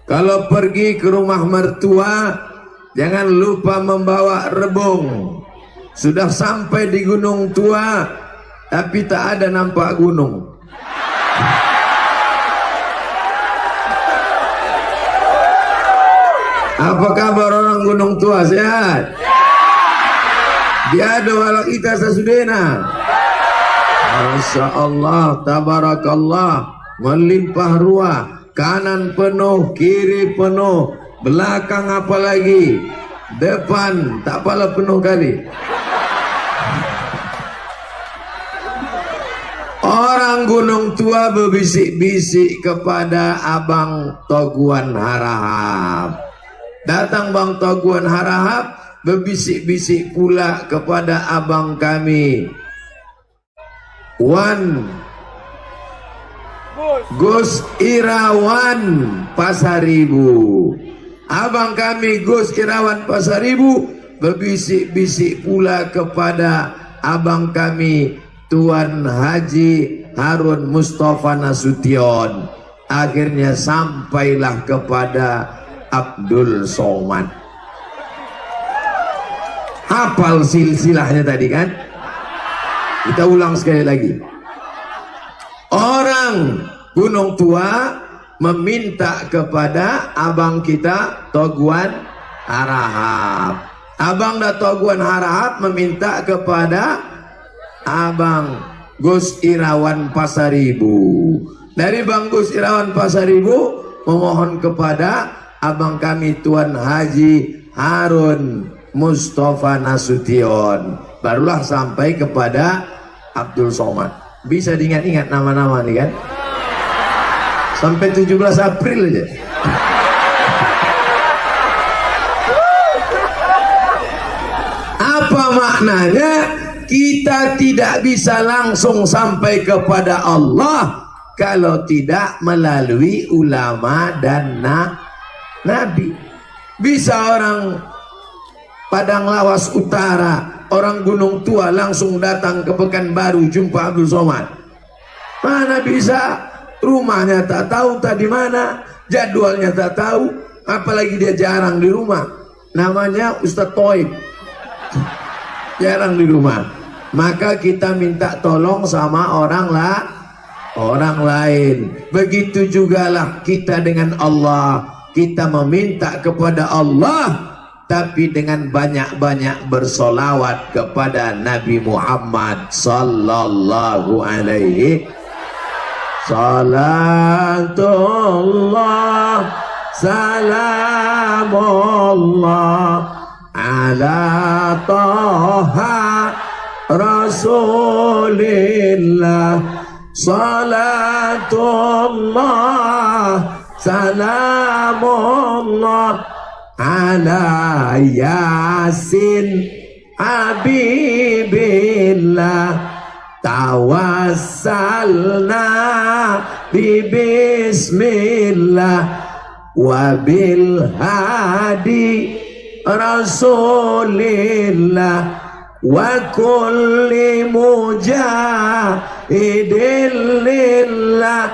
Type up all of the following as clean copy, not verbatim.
Kalau pergi ke rumah mertua, jangan lupa membawa rebung. Sudah sampai di Gunung Tua, tapi tak ada nampak gunung. Apa kabar orang Gunung Tua? Sehat? Dia ada walau kita sesudena. Masya Allah, tabarakallah, melimpah ruah. Kanan penuh, kiri penuh, belakang apalagi, depan tak apalah penuh kali. Orang Gunung Tua berbisik-bisik kepada Abang Toguan Harahap. Datang Bang Toguan Harahap, berbisik-bisik pula kepada abang kami Gus Irawan Pasaribu. Abang kami Gus Irawan Pasaribu berbisik-bisik pula kepada abang kami Tuan Haji Harun Mustafa Nasution. Akhirnya sampailah kepada Abdul Somad. Hafal silsilahnya tadi kan? Kita ulang sekali lagi. Orang Gunung Tua meminta kepada abang kita Toguan Harahap. Abang dan Toguan Harahap meminta kepada abang Gus Irawan Pasaribu. Dari Bang Gus Irawan Pasaribu memohon kepada abang kami Tuan Haji Harun Mustafa Nasution. Barulah sampai kepada Abdul Somad. Bisa diingat-ingat nama-nama nih kan? Sampai 17 April aja. Apa maknanya? Kita tidak bisa langsung sampai kepada Allah kalau tidak melalui ulama dan nabi. Bisa orang Padang Lawas Utara, orang Gunung Tua langsung datang ke Pekanbaru jumpa Abdul Somad. Mana bisa? Rumahnya tak tahu tadi mana, jadwalnya tak tahu, apalagi dia jarang di rumah. Namanya Ustadz Toib, jarang di rumah. Maka kita minta tolong sama orang lain. Begitu jugalah kita dengan Allah. Kita meminta kepada Allah, tapi dengan banyak-banyak bersolawat kepada Nabi Muhammad sallallahu alaihi. Salatullah salamullah ala Taha Rasulillah. Salatullah salamullah ala Yasin Habibillah. Tawassalna bismillah wa bil hadi Rasulillah wa kulli mujahidin lillah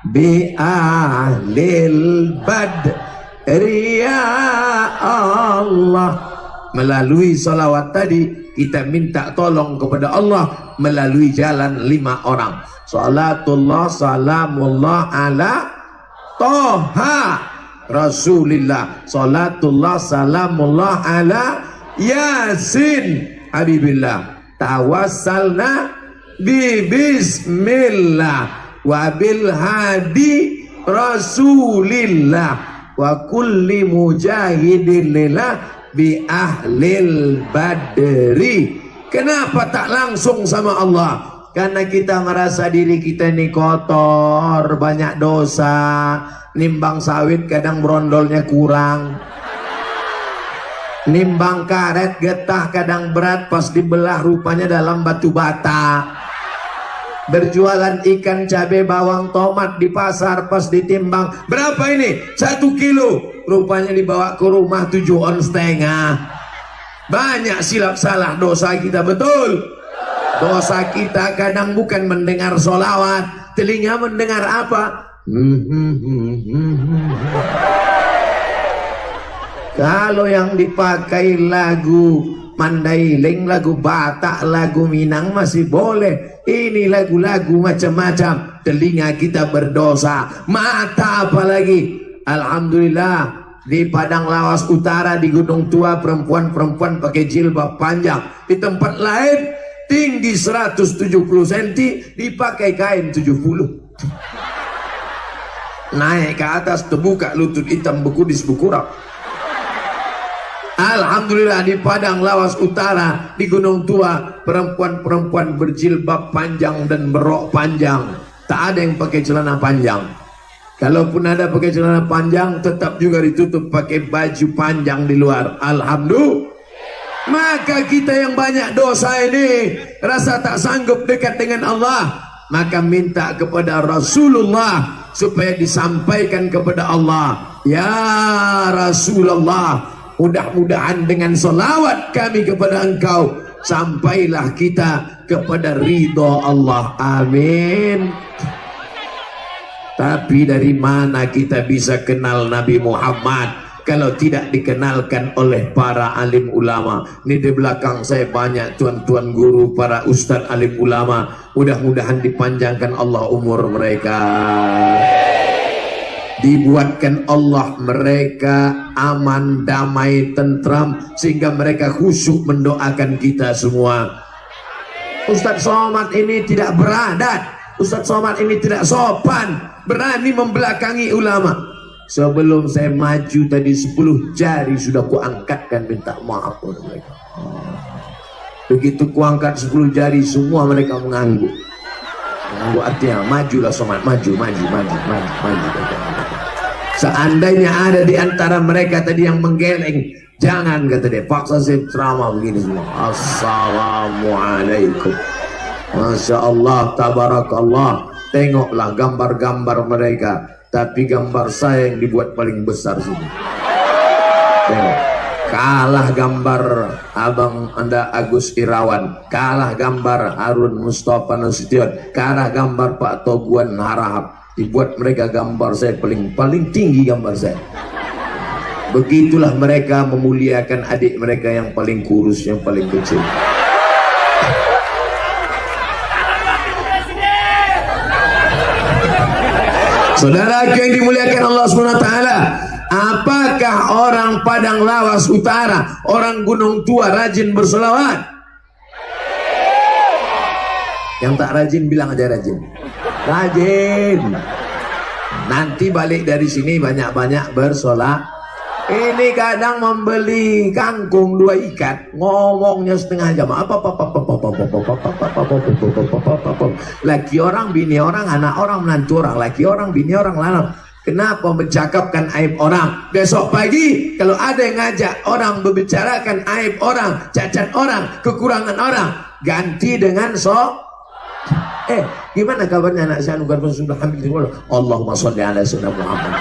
bi ahlil badri ya Allah. Melalui salawat tadi kita minta tolong kepada Allah melalui jalan 5 orang. Salatullah salamullah ala Toha Rasulillah. Salatullah salamullah ala Yasin Habibillah. Tawassalna bismillah wa bil hadi Rasulillah wa kulli mujahidin lillah bi ahlil badri. Kenapa tak langsung sama Allah? Karena kita merasa diri kita ini kotor, banyak dosa. Nimbang sawit kadang brondolnya kurang, nimbang karet getah kadang berat, pas dibelah rupanya dalam batu bata. Berjualan ikan, cabai, bawang, tomat di pasar, pas ditimbang berapa ini? 1 kilo, rupanya dibawa ke rumah 7 on setengah. Banyak silap salah dosa kita. Betul, dosa kita kadang bukan mendengar solawat, telinga mendengar apa? Kalau yang dipakai lagu Mandailing, lagu Batak, lagu Minang masih boleh. Ini lagu-lagu macam-macam. Telinga kita berdosa, mata apalagi. Alhamdulillah di Padang Lawas Utara, di Gunung Tua, perempuan-perempuan pakai jilbab panjang. Di tempat lain tinggi 170 cm dipakai kain 70. Naik ke atas terbuka lutut hitam bekudis bekurap. Alhamdulillah di Padang Lawas Utara, di Gunung Tua, perempuan-perempuan berjilbab panjang dan berok panjang. Tak ada yang pakai celana panjang. Kalaupun ada pakai celana panjang, tetap juga ditutup pakai baju panjang di luar. Alhamdulillah. Maka kita yang banyak dosa ini, rasa tak sanggup dekat dengan Allah, maka minta kepada Rasulullah supaya disampaikan kepada Allah. Ya Rasulullah, mudah-mudahan dengan salawat kami kepada engkau, sampailah kita kepada ridho Allah. Amin. Tapi dari mana kita bisa kenal Nabi Muhammad kalau tidak dikenalkan oleh para alim ulama? Ini di belakang saya banyak tuan-tuan guru, para ustadz alim ulama. Mudah-mudahan dipanjangkan Allah umur mereka, dibuatkan Allah mereka aman, damai, tentram, sehingga mereka khusyuk mendoakan kita semua. Ustadz Somad ini tidak beradat, Ustadz Somad ini tidak sopan, berani membelakangi ulama. Sebelum saya maju tadi 10 jari sudah kuangkatkan minta maaf kepada mereka. Begitu kuangkat 10 jari semua mereka mengangguk. Mengangguk artinya majulah Somad, maju. Seandainya ada di antara mereka tadi yang menggeleng, jangan, kata dia, paksa saya ceramah begini semua. Assalamualaikum. Masya Allah, tabarakallah. Tengoklah gambar-gambar mereka, tapi gambar saya yang dibuat paling besar sini. Tengok, kalah gambar abang Anda Agus Irawan, kalah gambar Harun Mustafa Nasution, kalah gambar Pak Toguan Harahap. Dibuat mereka gambar saya paling tinggi gambar saya. Begitulah mereka memuliakan adik mereka yang paling kurus, yang paling kecil. Saudara yang dimuliakan Allah SWT, apakah orang Padang Lawas Utara, orang Gunung Tua rajin bersolawat? Yang tak rajin bilang aja rajin. Rajin. Nanti balik dari sini banyak-banyak bersolawat. Ini kadang membeli kangkung 2 ikat, ngomongnya setengah jam. Laki orang, bini orang, anak orang, menantu orang, laki orang, bini orang, lanang. Kenapa mencakapkan aib orang? Besok pagi kalau ada yang ngajak orang membicarakan aib orang, cacat orang, kekurangan orang, ganti dengan gimana kabarnya anak saya bukan sudah hamil? Allahumma sholli ala sayyidina Muhammad.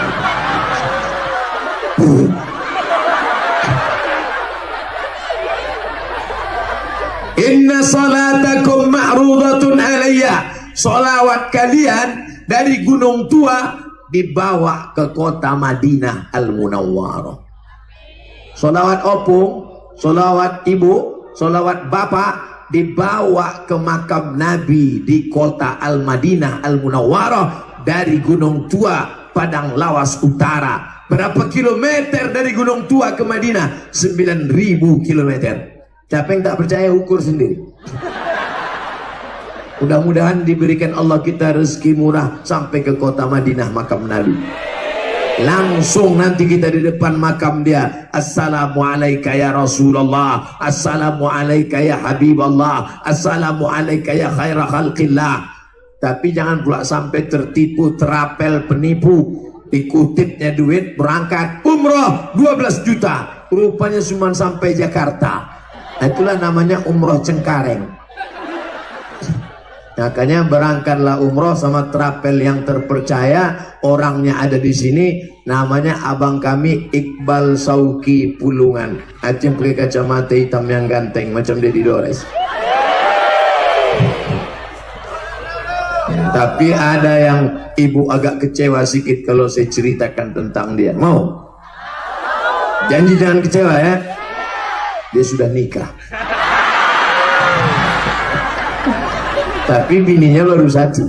Inna salatakum ma'rudatun alayya. Salawat kalian dari Gunung Tua dibawa ke kota Madinah Al-Munawwarah. Salawat opung, salawat ibu, salawat bapak dibawa ke makam Nabi di kota Al-Madinah Al-Munawwarah dari Gunung Tua, Padang Lawas Utara. Berapa kilometer dari Gunung Tua ke Madinah? 9.000 kilometer. Siapa yang tak percaya ukur sendiri. Mudah-mudahan diberikan Allah kita rezeki murah sampai ke kota Madinah makam Nabi. Langsung nanti kita di depan makam dia. Assalamualaikum ya Rasulullah, Assalamualaikum ya Habiballah, Assalamualaikum ya khaira khalqillah. Tapi jangan pula sampai tertipu, terapel, penipu. Dikutipnya duit, berangkat umroh 12 juta, rupanya cuma sampai Jakarta. Itulah namanya umroh Cengkareng. Makanya berangkatlah umroh sama trapel yang terpercaya, orangnya ada di sini, namanya abang kami Iqbal Sauki Pulungan. Aceh pakai kacamata hitam yang ganteng macam Deddy Dores. Tapi ada yang ibu agak kecewa sedikit kalau saya ceritakan tentang dia. Mau? Janji jangan kecewa ya. Dia sudah nikah. Tapi bininya baru satu.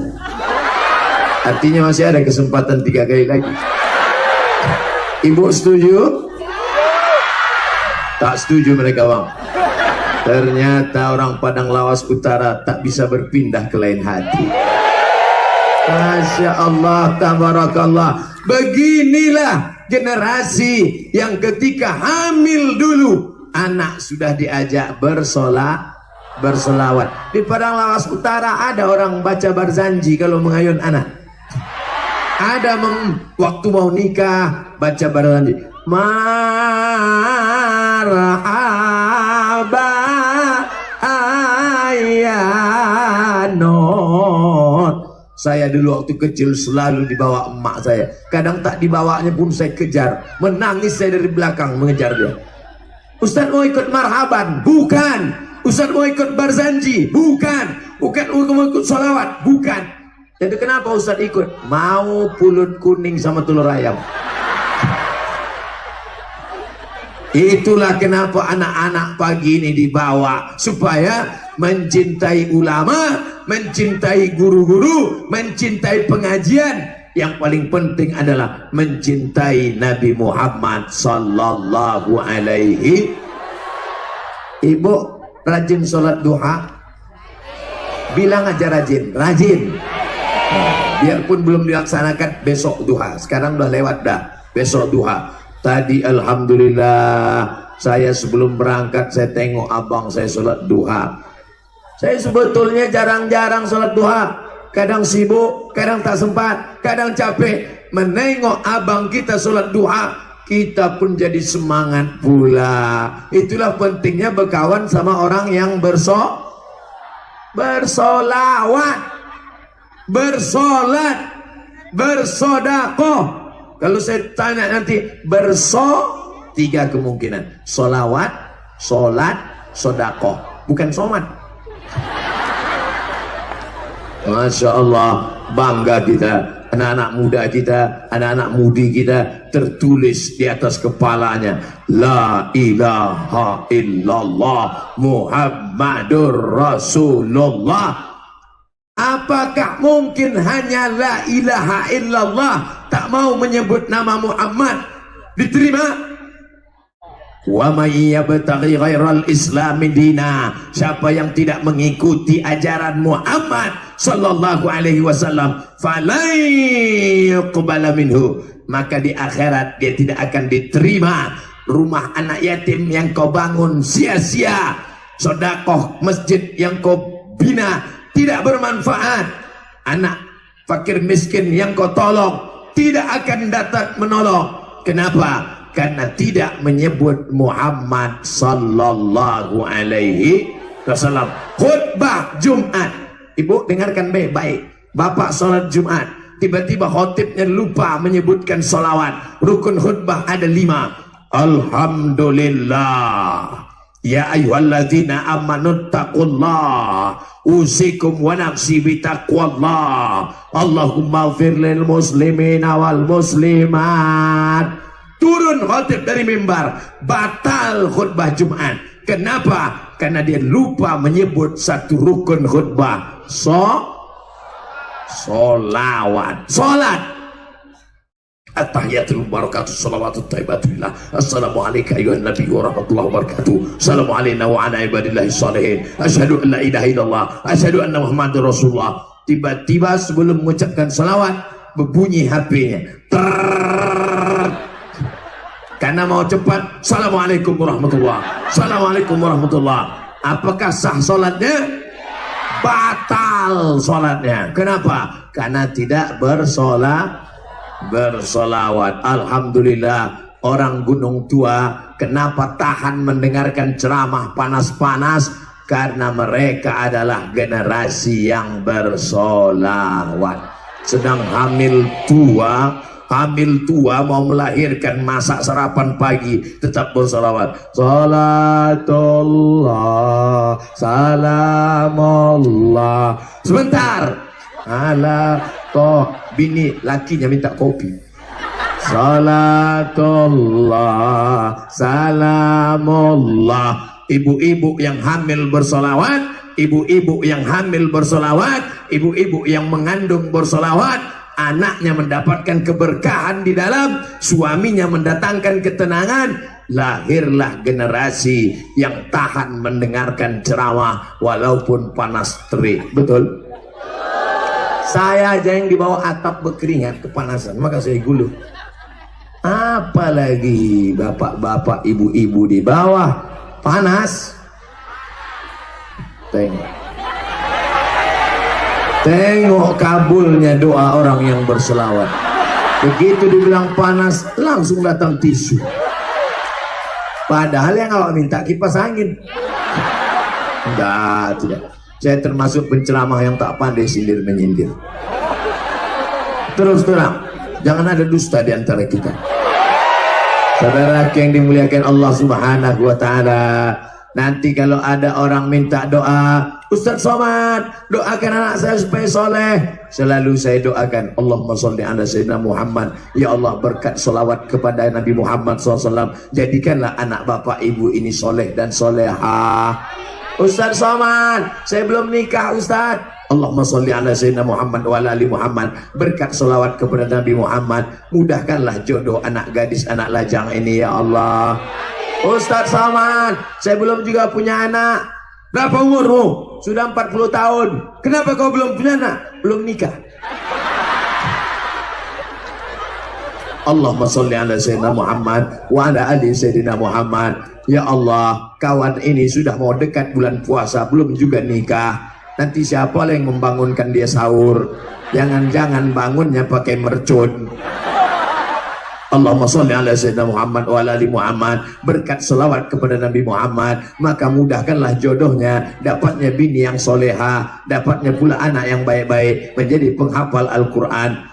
Artinya masih ada kesempatan 3 kali lagi. Ibu setuju? Tak setuju mereka, bang. Ternyata orang Padang Lawas Utara tak bisa berpindah ke lain hati. Masya Allah, tabarakallah. Beginilah generasi yang ketika hamil dulu anak sudah diajak bersolawat. Di Padang Lawas Utara ada orang baca barzanji kalau mengayun anak. Ada waktu mau nikah baca barzanji. Marhaba ayanot. Saya dulu waktu kecil selalu dibawa emak saya. Kadang tak dibawanya pun saya kejar. Menangis saya dari belakang mengejar dia. Ustaz mau ikut marhaban? Bukan. Ustaz mau ikut barzanji? Bukan. Bukan mau ikut sholawat? Bukan. Jadi kenapa Ustaz ikut? Mau pulut kuning sama telur ayam. Itulah kenapa anak-anak pagi ini dibawa supaya mencintai ulama, mencintai guru-guru, mencintai pengajian. Yang paling penting adalah mencintai Nabi Muhammad sallallahu alaihi. Ibu rajin sholat duha? Bilang aja rajin, rajin. Biarpun belum dilaksanakan, besok duha. Sekarang udah lewat dah, besok duha. Tadi alhamdulillah saya sebelum berangkat saya tengok abang saya sholat duha. Saya sebetulnya jarang-jarang sholat duha. Kadang sibuk, kadang tak sempat, kadang capek. Menengok abang kita sholat duha, kita pun jadi semangat pula. Itulah pentingnya berkawan sama orang yang bersolawat, bersolat, bersodakoh. Kalau saya tanya nanti 3 kemungkinan: solawat, solat, sodakoh, bukan somat. Masya Allah, bangga kita, anak-anak muda kita, anak-anak mudi kita, tertulis di atas kepalanya La ilaha illallah Muhammadur Rasulullah. Apakah mungkin hanya la ilaha illallah, tak mau menyebut nama Muhammad, diterima? Wa may yabtaghi ghairal islami dina, siapa yang tidak mengikuti ajaran Muhammad sallallahu alaihi wasallam, falai yuqbala minhu, maka di akhirat dia tidak akan diterima. Rumah anak yatim yang kau bangun sia-sia, sedekah masjid yang kau bina tidak bermanfaat, anak fakir miskin yang kau tolong tidak akan datang menolong. Kenapa? Karena tidak menyebut Muhammad sallallahu alaihi wasallam. Khutbah Jumat, ibu dengarkan baik-baik. Bapak sholat Jumat, tiba-tiba khotibnya lupa menyebutkan sholawat. Rukun khutbah ada 5. Alhamdulillah ya ayyuhalladzina amanu taqullah usikum wa nafsi bitaqwallah Allahumma ighfir lil muslimina wal muslimat. Turun khotib dari mimbar, batal khutbah Jumat. Kenapa? Karena dia lupa menyebut satu rukun khutbah, solawat, solat. At-tahiyatul barakatuh salawatut thayyibatullah. Assalamualaikum ayuhan nabi wa rahmatullahi wa barakatuh. Assalamu alayna wa ala ibadillahi shalihin. Asyhadu an la ilaha illallah, asyhadu anna muhammadar rasulullah. Tiba-tiba sebelum mengucapkan salawat berbunyi HP-nya. Karena mau cepat, assalamualaikum warahmatullah, assalamualaikum warahmatullah. Apakah sah sholatnya? Batal sholatnya. Kenapa? Karena tidak bersolawat. Alhamdulillah, orang Gunung Tua kenapa tahan mendengarkan ceramah panas-panas? Karena mereka adalah generasi yang bersolawat. Sedang hamil tua mau melahirkan, masak sarapan pagi tetap bersolawat. Salatullah salamullah. Sebentar, ala toh bini lakinya minta kopi. Salatullah salamullah. Ibu-ibu yang hamil bersolawat, ibu-ibu yang hamil bersolawat, ibu-ibu yang mengandung bersolawat, anaknya mendapatkan keberkahan di dalam, suaminya mendatangkan ketenangan, lahirlah generasi yang tahan mendengarkan ceramah walaupun panas terik. Betul? Saya aja yang di bawah atap berkeringat kepanasan, maka saya gulu. Apalagi bapak-bapak, ibu-ibu di bawah panas. Tengok kabulnya doa orang yang berselawat. Begitu dibilang panas, langsung datang tisu. Padahal yang awak minta kipas angin. Enggak, tidak. Saya termasuk penceramah yang tak pandai sindir menyindir. Terus terang, jangan ada dusta di antara kita. Saudara yang dimuliakan Allah Subhanahu wa taala, nanti kalau ada orang minta doa, Ustaz Somad, doakan anak saya supaya soleh, selalu saya doakan, Allahumma sholli ala sayyidina Muhammad. Ya Allah, berkat salawat kepada Nabi Muhammad SAW, jadikanlah anak bapak ibu ini soleh dan solehah. Ustaz Somad, saya belum nikah Ustaz. Allahumma sholli ala sayyidina Muhammad wa ala ali Muhammad. Berkat salawat kepada Nabi Muhammad, mudahkanlah jodoh anak gadis, anak lajang ini ya Allah. Ustaz Somad, saya belum juga punya anak. Berapa umurmu? Sudah 40 tahun. Kenapa kau belum punya anak? Belum nikah. Allahumma sholli ala sayyidina Muhammad wa ala ali sayyidina Muhammad. Ya Allah, kawan ini sudah mau dekat bulan puasa, belum juga nikah. Nanti siapa yang membangunkan dia sahur? Jangan-jangan bangunnya pakai mercon. Allahumma sholli ala sayyidina Muhammad wa ala ali Muhammad. Berkat selawat kepada Nabi Muhammad, maka mudahkanlah jodohnya, dapatnya bini yang soleha, dapatnya pula anak yang baik-baik, menjadi penghafal Al-Quran.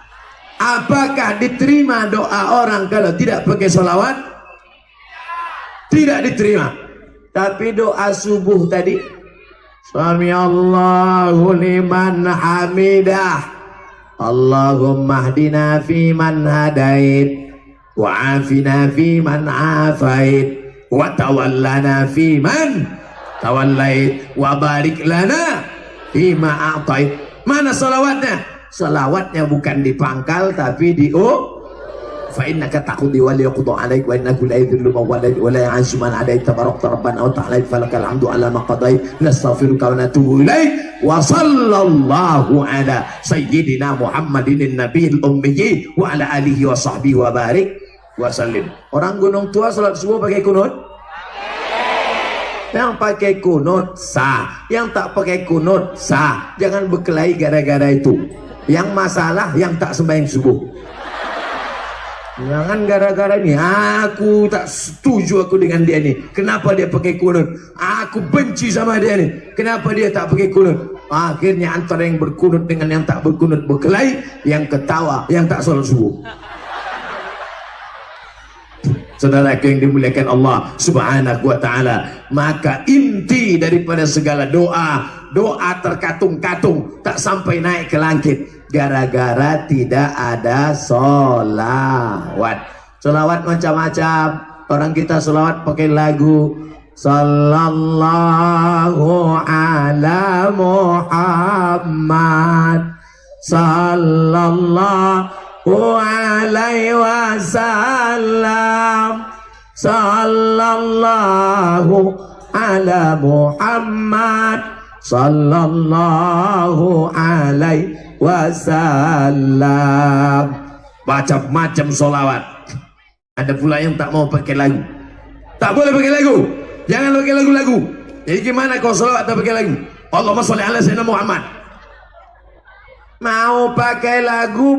Apakah diterima doa orang kalau tidak pakai selawat? Tidak diterima. Tapi doa subuh tadi, Sami Allahu liman hamidah, Allahumma hdina fi man hadait, wa afina fi man afait, wa tawallana fi man tawallait, wa barik lana fi ma a'tait. Mana salawatnya? Salawatnya bukan di pangkal tapi di fa innaka taqdi wa la yaqdu alaik wa innahu la yadhillu man walait wa la ya'izzu man adait tabarakta rabbana wa ta'ala falakal hamdu ala ma qadait nastaghfiruka wa natubu ilaik wa sallallahu ala sayyidina Muhammadin nabiyil ummi wa ala alihi wa sahbihi wa barik wa sallim. Orang gunung tua salat subuh pakai kunut? Yang pakai kunut sah, yang tak pakai kunut sah. Jangan berkelahi gara-gara itu. Yang masalah yang tak sembahyang subuh. Jangan gara-gara ini, aku tak setuju aku dengan dia ini. Kenapa dia pakai kunut? Aku benci sama dia ini. Kenapa dia tak pakai kunut? Akhirnya antara yang berkunut dengan yang tak berkunut berkelahi, yang ketawa, yang tak salat subuh. Saudara yang dimuliakan Allah Subhanahu wa taala, maka inti daripada segala doa, doa terkatung-katung, tak sampai naik ke langit gara-gara tidak ada solawat. Solawat macam-macam. Orang kita solawat pakai lagu, Sallallahu ala Muhammad, Sallallahu alaihi wasallam, Sallallahu ala Muhammad, Sallallahu alaihi wasallam. Macam-macam solawat. Ada pula yang tak mau pakai lagu. Tak boleh pakai lagu. Jangan pakai lagu-lagu. Jadi gimana kau solawat tak pakai lagu? Allahumma sholli ala sayyidina Muhammad. Mau pakai lagu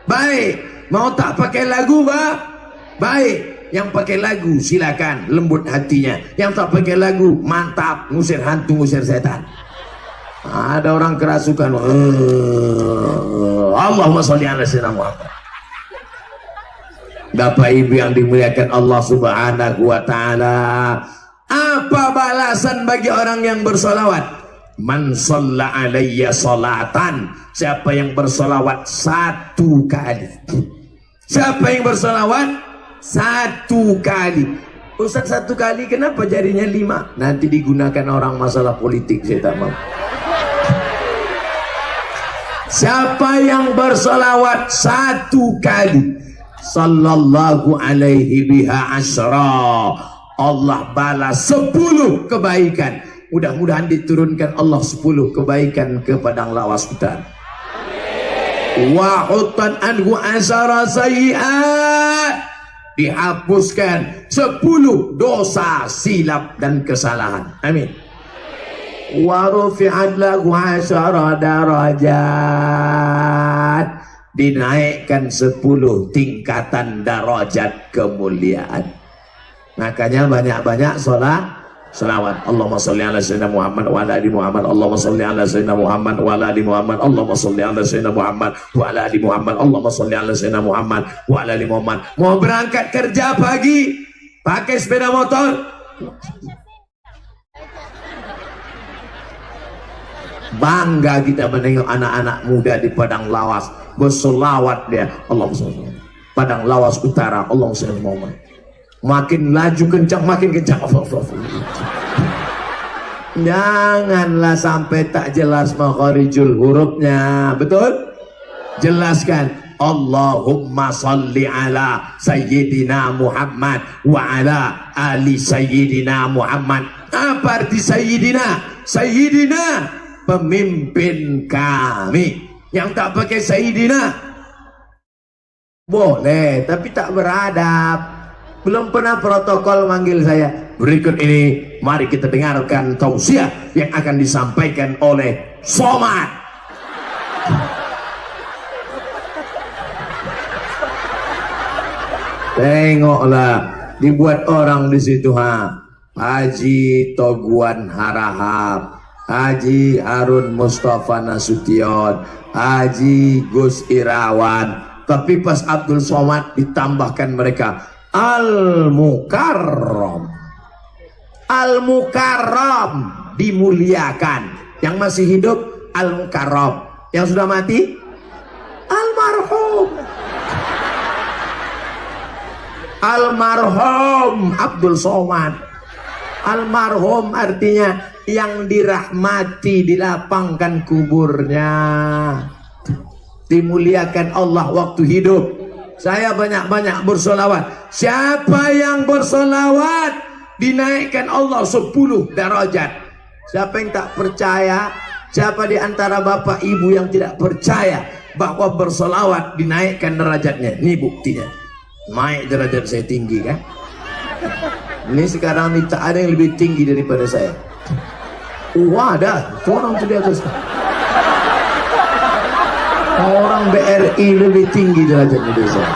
baik. Mau tak pakai lagu baik. Yang pakai lagu silakan, lembut hatinya. Yang tak pakai lagu mantap, ngusir hantu, ngusir setan. Ada orang kerasukan. Allahumma sholli ala sayyidina Muhammad. Bapak Ibu yang dimuliakan Allah Subhanahu wa taala, apa balasan bagi orang yang bersolawat? Man shalla alayya salatan, siapa yang bersolawat satu kali, Siapa yang bersolawat? 1 kali. Ustaz 1 kali kenapa jarinya 5? Nanti digunakan orang masalah politik, saya tak mau. Siapa yang bersolawat 1 kali, sallallahu alaihi biha asyra, Allah balas 10 kebaikan. Mudah-mudahan diturunkan Allah 10 kebaikan ke padang lawas utara. Wa hutan anhu asyara sayyi'at, dihapuskan 10 dosa silap dan kesalahan. Amin. Wa rufi'at lahu asyara darajat, dinaikkan 10 tingkatan darajat kemuliaan. Makanya banyak-banyak salawat. Allahumma sholli ala sayyidina Muhammad wa ala ali Muhammad. Allahumma sholli ala sayyidina Muhammad wa ala ali Muhammad. Allahumma sholli ala sayyidina Muhammad wa ala ali Muhammad. Allahumma sholli ala sayyidina Muhammad wa ala ali Muhammad. Mau berangkat kerja pagi pakai sepeda motor, bangga kita menengok anak-anak muda di padang lawas bersolawat dia. Allahumma sholli padang lawas utara. Allahumma sholli Muhammad. Makin laju kencang, makin kencang. Janganlah sampai tak jelas makharijul hurufnya. Betul? Jelaskan. Allahumma salli ala sayyidina Muhammad wa ala ali sayyidina Muhammad. Apa arti sayyidina? Sayyidina pemimpin kami. Yang tak pakai sayyidina boleh, tapi tak beradab. Belum pernah protokol manggil saya. Berikut ini mari kita dengarkan tausiah yang akan disampaikan oleh Somad. Tengoklah, dibuat orang di situ, Haji Toguan Harahap, Haji Harun Mustafa Nasution, Haji Gus Irawan. Tapi pas Abdul Somad ditambahkan mereka Al-Mukarram. Al-Mukarram, dimuliakan. Yang masih hidup Al-Mukarram, yang sudah mati Almarhum. Almarhum Abdul Somad. Almarhum artinya yang dirahmati, dilapangkan kuburnya, dimuliakan Allah waktu hidup. Saya banyak-banyak bersolawat. Siapa yang bersolawat dinaikkan Allah 10 derajat. Siapa yang tak percaya, siapa di antara bapak ibu yang tidak percaya bahwa bersolawat dinaikkan derajatnya? Ini buktinya. Naik derajat saya tinggi kan? Ini sekarang ini tak ada yang lebih tinggi daripada saya. Ada orang tuh di atas. Orang BRI lebih tinggi derajatnya dari saya.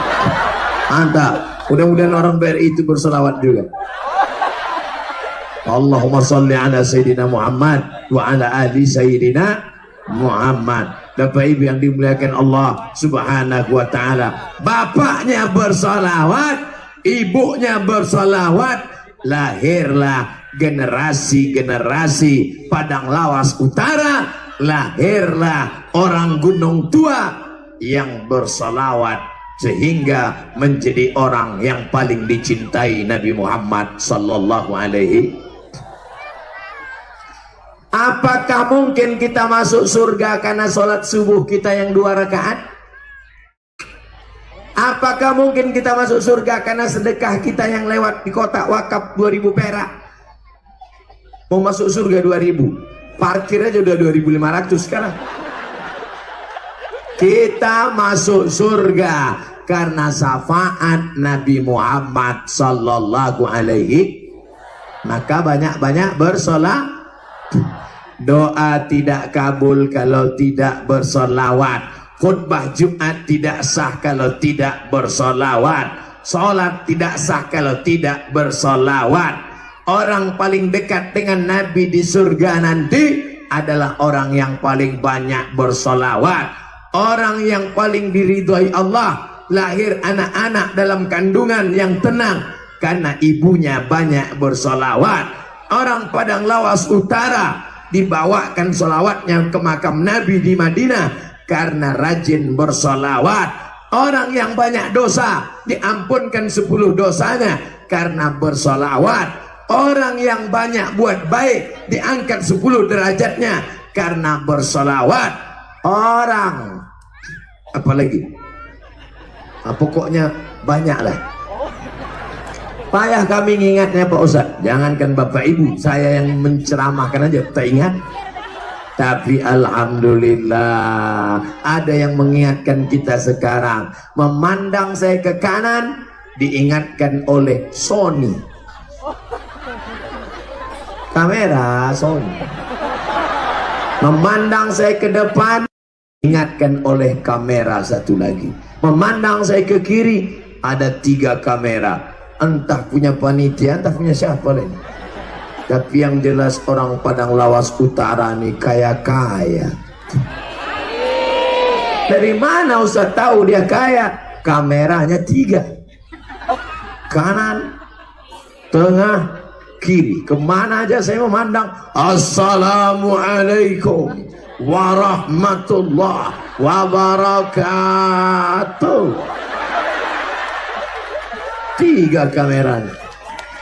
Mantap. Mudah-mudahan orang BRI itu berselawat juga. Allahumma sholli ala sayyidina Muhammad wa ala ali sayyidina Muhammad. Bapak ibu yang dimuliakan Allah subhanahu wa ta'ala, bapaknya bersolawat, ibunya bersolawat, lahirlah generasi-generasi Padang Lawas Utara, lahirlah orang Gunung Tua yang bersolawat sehingga menjadi orang yang paling dicintai Nabi Muhammad sallallahu alaihi. Apakah mungkin kita masuk surga karena sholat subuh kita yang 2 rakaat? Apakah mungkin kita masuk surga karena sedekah kita yang lewat di kotak wakaf 2000 perak? Mau masuk surga 2000, parkir aja udah 2500 sekarang. Kita masuk surga karena syafaat Nabi Muhammad sallallahu alaihi. Maka banyak-banyak bersolawat. Doa tidak kabul kalau tidak bersolawat. Khutbah Jumat tidak sah kalau tidak bersolawat. Salat tidak sah kalau tidak bersolawat. Orang paling dekat dengan Nabi di surga nanti adalah orang yang paling banyak bersolawat. Orang yang paling diridhoi Allah, lahir anak-anak dalam kandungan yang tenang karena ibunya banyak bersolawat. Orang Padang Lawas Utara dibawakan solawatnya ke makam Nabi di Madinah karena rajin bersolawat. Orang yang banyak dosa diampunkan 10 dosanya karena bersolawat. Orang yang banyak buat baik diangkat 10 derajatnya karena bersolawat. Orang apalagi pokoknya banyaklah. Payah kami ngingatnya Pak Ustadz. Jangankan Bapak Ibu, saya yang menceramahkan aja tak ingat. Tapi alhamdulillah ada yang mengingatkan kita sekarang. Memandang saya ke kanan diingatkan oleh Sony, kamera Sony. Memandang saya ke depan diingatkan oleh kamera satu lagi. Memandang saya ke kiri ada 3 kamera. Entah punya panitia, entah punya siapa lagi. Tapi yang jelas orang Padang Lawas Utara nih kaya-kaya. Dari mana Ustaz tahu dia kaya? Kameranya 3, kanan, tengah, kiri. Kemana aja saya memandang, assalamualaikum warahmatullahi wabarakatuh. 3 kameranya.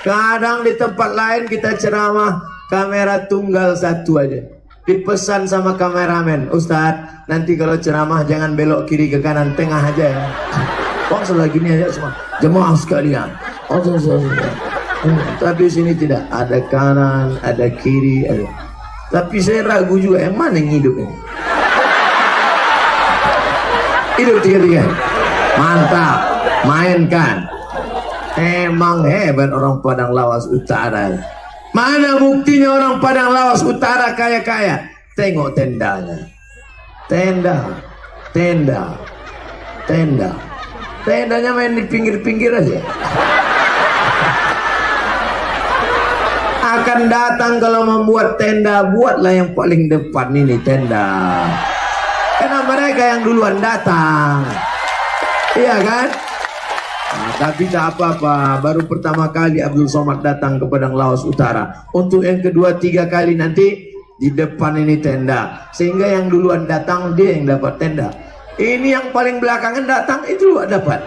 Kadang di tempat lain kita ceramah kamera tunggal 1 aja. Dipesan sama kameramen, Ustadz nanti kalau ceramah jangan belok kiri ke kanan, tengah aja ya. Kok sebelah gini aja semua jemaah sekalian. Tapi sini tidak, ada kanan, ada kiri, ada. Tapi saya ragu juga yang mana yang hidup ini. Hidup 3-3. Mantap, mainkan. Emang hebat orang Padang Lawas Utara. Mana buktinya orang Padang Lawas Utara kaya-kaya? Tengok tendanya. Tendanya main di pinggir-pinggir aja. Akan datang kalau membuat tenda, buatlah yang paling depan ini tenda. Karena mereka yang duluan datang. Iya kan? Nah, tapi tak apa-apa, baru pertama kali Abdul Somad datang ke Padang Lawas Utara. Untuk yang kedua 3 kali nanti di depan ini tenda, sehingga yang duluan datang dia yang dapat tenda. Ini yang paling belakangan datang itu dapat.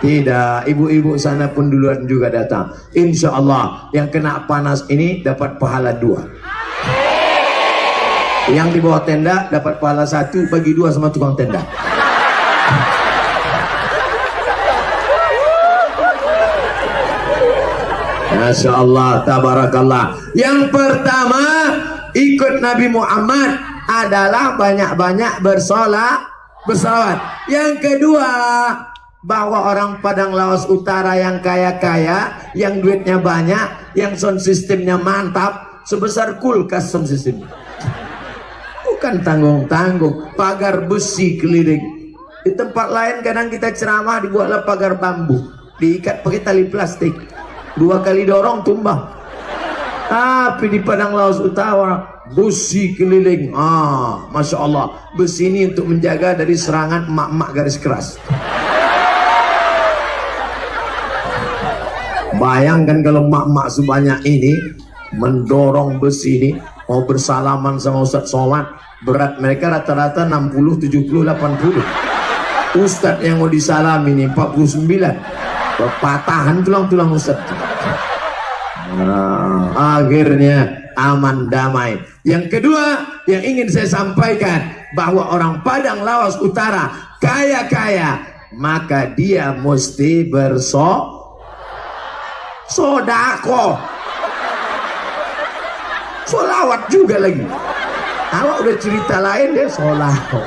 Tidak, ibu-ibu sana pun duluan juga datang. Insya Allah yang kena panas ini dapat pahala 2. Yang di bawah tenda dapat pahala 1, bagi 2 sama tukang tenda. Masya Allah, tabarakallah. Yang pertama ikut Nabi Muhammad adalah banyak-banyak bersolawat. Yang kedua, bahwa orang Padang Lawas Utara yang kaya-kaya, yang duitnya banyak, yang sound systemnya mantap, sebesar kulkas sound system. Bukan tanggung-tanggung, pagar besi keliling. Di tempat lain kadang kita ceramah dibuatlah pagar bambu, diikat pakai tali plastik. 2 kali dorong tumbang. Tapi di Padang Lawas Utara besi keliling. Masya Allah, besi ini untuk menjaga dari serangan emak-emak garis keras. Bayangkan kalau emak-emak sebanyak ini mendorong besi ini, mau bersalaman sama Ustadz Somad, berat mereka rata-rata 60, 70, 80. Ustadz yang mau disalami ini 49. Patahan tulang-tulang Ustadz. Akhirnya aman damai. Yang kedua yang ingin saya sampaikan, bahwa orang Padang Lawas Utara kaya-kaya, maka dia mesti sodako, solawat juga lagi. Awak udah cerita lain dia solawat.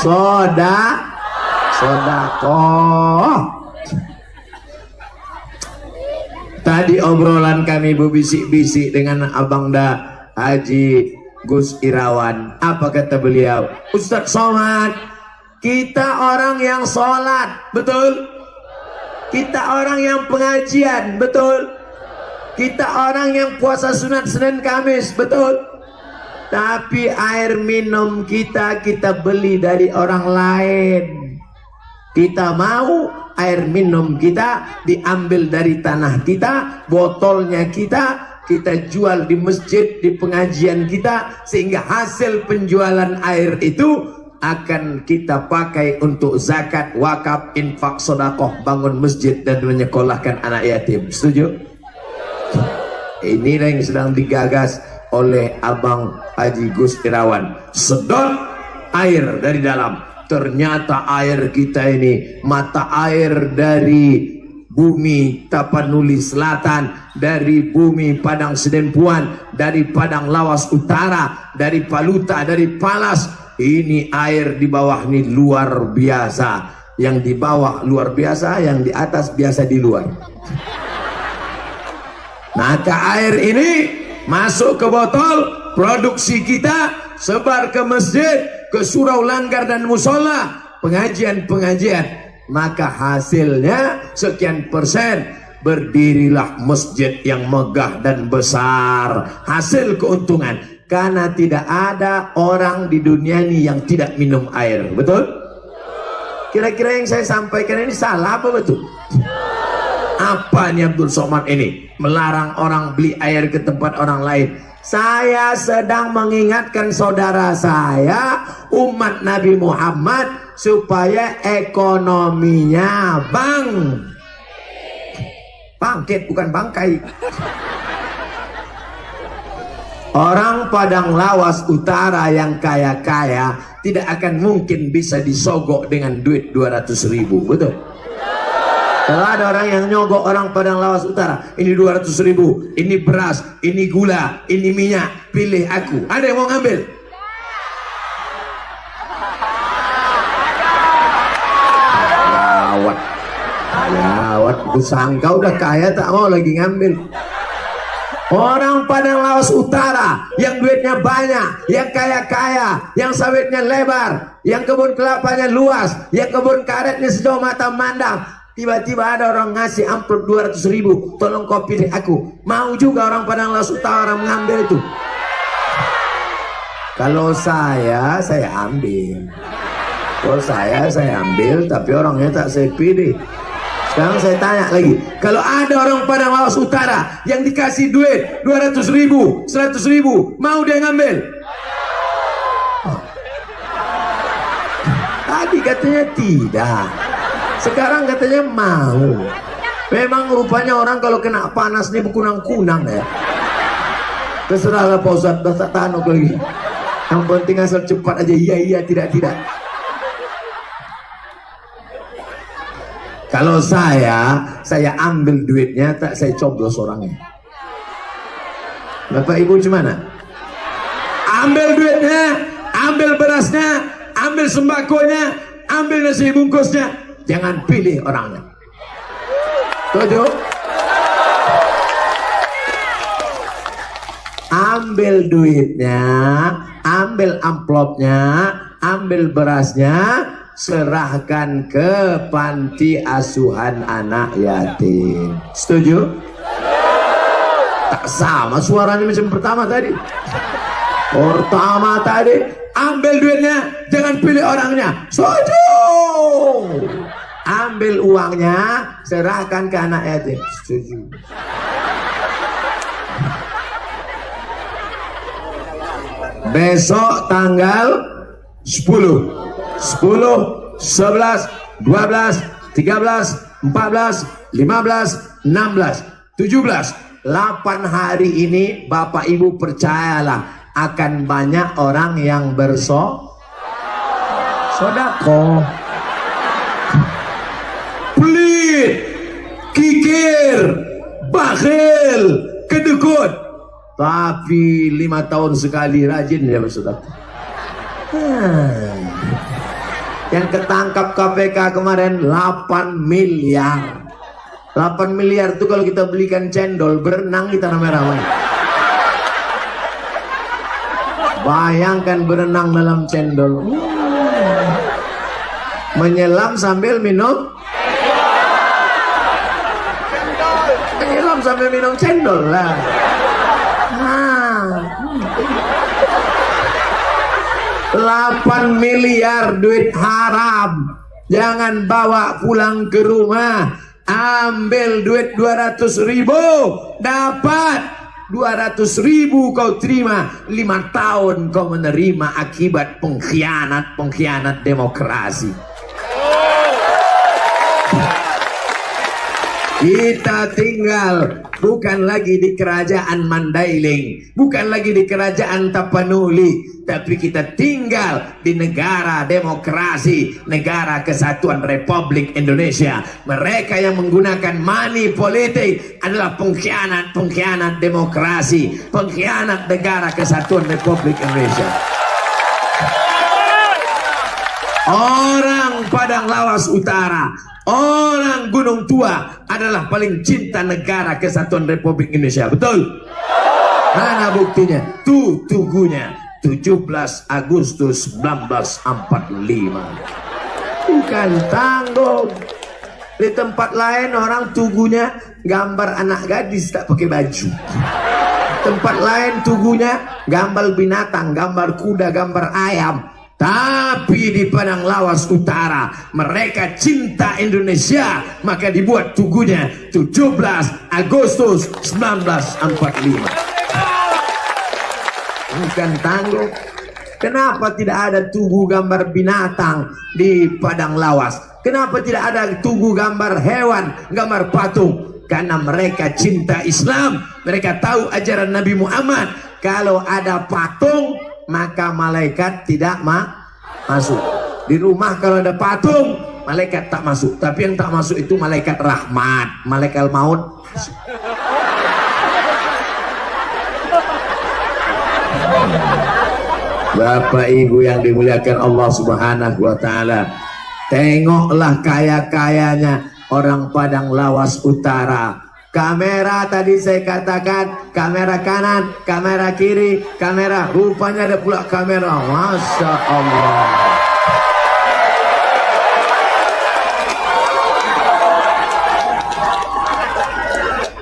Sodako. Tadi obrolan kami berbisik-bisik dengan Abang Haji Gus Irawan. Apa kata beliau? Ustadz Somad, kita orang yang sholat, betul? Kita orang yang pengajian, betul? Kita orang yang puasa sunat Senin Kamis, betul? Tapi air minum kita beli dari orang lain. Kita mau air minum kita diambil dari tanah kita, botolnya kita jual di masjid, di pengajian kita, sehingga hasil penjualan air itu akan kita pakai untuk zakat, wakaf, infak, sedekah, bangun masjid dan menyekolahkan anak yatim. Setuju? Ini yang sedang digagas oleh Abang Haji Gus Irawan. Sedot air dari dalam. Ternyata air kita ini mata air dari bumi Tapanuli Selatan, dari bumi Padang Sedempuan, dari Padang Lawas Utara, dari Paluta, dari Palas. Ini air di bawah ini luar biasa. Yang di bawah luar biasa, yang di atas biasa di luar. Maka air ini masuk ke botol, produksi kita sebar ke masjid, ke surau langgar dan musola, pengajian-pengajian. Maka hasilnya sekian persen, berdirilah masjid yang megah dan besar. Hasil keuntungan. Karena tidak ada orang di dunia ini yang tidak minum air. Betul? Kira-kira yang saya sampaikan ini salah apa betul? Apa nih Abdul Somad ini? Melarang orang beli air ke tempat orang lain. Saya sedang mengingatkan saudara saya, umat Nabi Muhammad, supaya ekonominya bangkit, bukan bangkai. Orang Padang Lawas Utara yang kaya-kaya tidak akan mungkin bisa disogok dengan duit 200.000, betul? Kalau ada orang yang nyogok orang Padang Lawas Utara, ini 200.000, ini beras, ini gula, ini minyak, pilih aku. Ada yang mau ngambil? Lawat, aku sangka udah kaya tak mau lagi ngambil. Orang Padang Lawas Utara yang duitnya banyak, yang kaya-kaya, yang sawitnya lebar, yang kebun kelapanya luas, yang kebun karetnya sejauh mata mandang. Tiba-tiba ada orang ngasih amplop 200.000, tolong kau pilih aku. Mau juga orang Padang Lawas Utara mengambil itu. Kalau saya ambil. Kalau saya ambil, tapi orangnya tak saya pilih. Sekarang saya tanya lagi, kalau ada orang Padang Lawas Utara yang dikasih duit 200.000, 100.000, mau dia ngambil? Tadi katanya tidak, sekarang katanya mau. Memang rupanya orang kalau kena panas nih berkunang-kunang ya. Terserahlah Pak Ustadz, tak tahan lagi. Yang penting asal cepat aja, iya, tidak. Kalau saya ambil duitnya, tak saya coblos orangnya. Bapak Ibu gimana? Ambil duitnya, ambil berasnya, ambil sembakonya, ambil nasi bungkusnya, jangan pilih orangnya. Setuju? Ambil duitnya, ambil amplopnya, ambil berasnya, serahkan ke panti asuhan anak yatim. Setuju? Tak sama suaranya macam pertama tadi. Pertama tadi ambil duitnya, jangan pilih orangnya. Setuju? Ambil uangnya, serahkan ke anak yatim. Setuju? Besok tanggal 10, 11, 12, 13, 14, 15, 16, 17, 8 hari ini Bapak Ibu percayalah akan banyak orang yang bersodako. Pelit, kikir, bakhil, kedekut, tapi 5 tahun sekali rajin dia bersodako. Yang ketangkap KPK kemarin 8 miliar. 8 miliar itu kalau kita belikan cendol, berenang kita ramai-ramai. Bayangkan berenang dalam cendol. Menyelam sambil minum. Menyelam sambil minum cendol lah. 8 miliar duit haram. Jangan bawa pulang ke rumah. Ambil duit 200.000, dapat 200.000 kau terima, 5 tahun kau menerima akibat pengkhianat demokrasi. Kita tinggal bukan lagi di kerajaan Mandailing, bukan lagi di kerajaan Tapanuli, tapi kita tinggal di negara demokrasi, negara kesatuan Republik Indonesia. Mereka yang menggunakan money politik adalah pengkhianat demokrasi, pengkhianat negara kesatuan Republik Indonesia. Orang Padang Lawas Utara, orang Gunung Tua adalah paling cinta negara kesatuan Republik Indonesia. Betul? Mana buktinya? Tuh tugunya 17 Agustus 1945. Bukan tanggung. Di tempat lain orang tugunya gambar anak gadis tak pakai baju. Tempat lain tugunya gambar binatang, gambar kuda, gambar ayam. Tapi di Padang Lawas Utara mereka cinta Indonesia, maka dibuat tugunya 17 Agustus 1945. Bukan tanggung. Kenapa tidak ada tugu gambar binatang di Padang Lawas? Kenapa tidak ada tugu gambar hewan, gambar patung? Karena mereka cinta Islam. Mereka tahu ajaran Nabi Muhammad. Kalau ada patung, maka malaikat tidak masuk. Di rumah kalau ada patung, malaikat tak masuk. Tapi yang tak masuk itu malaikat rahmat, malaikat maut. Bapak Ibu yang dimuliakan Allah Subhanahu wa taala, tengoklah kaya-kayanya orang Padang Lawas Utara. Kamera tadi saya katakan, kamera kanan, kamera kiri, kamera, rupanya ada pula kamera. Masya Allah.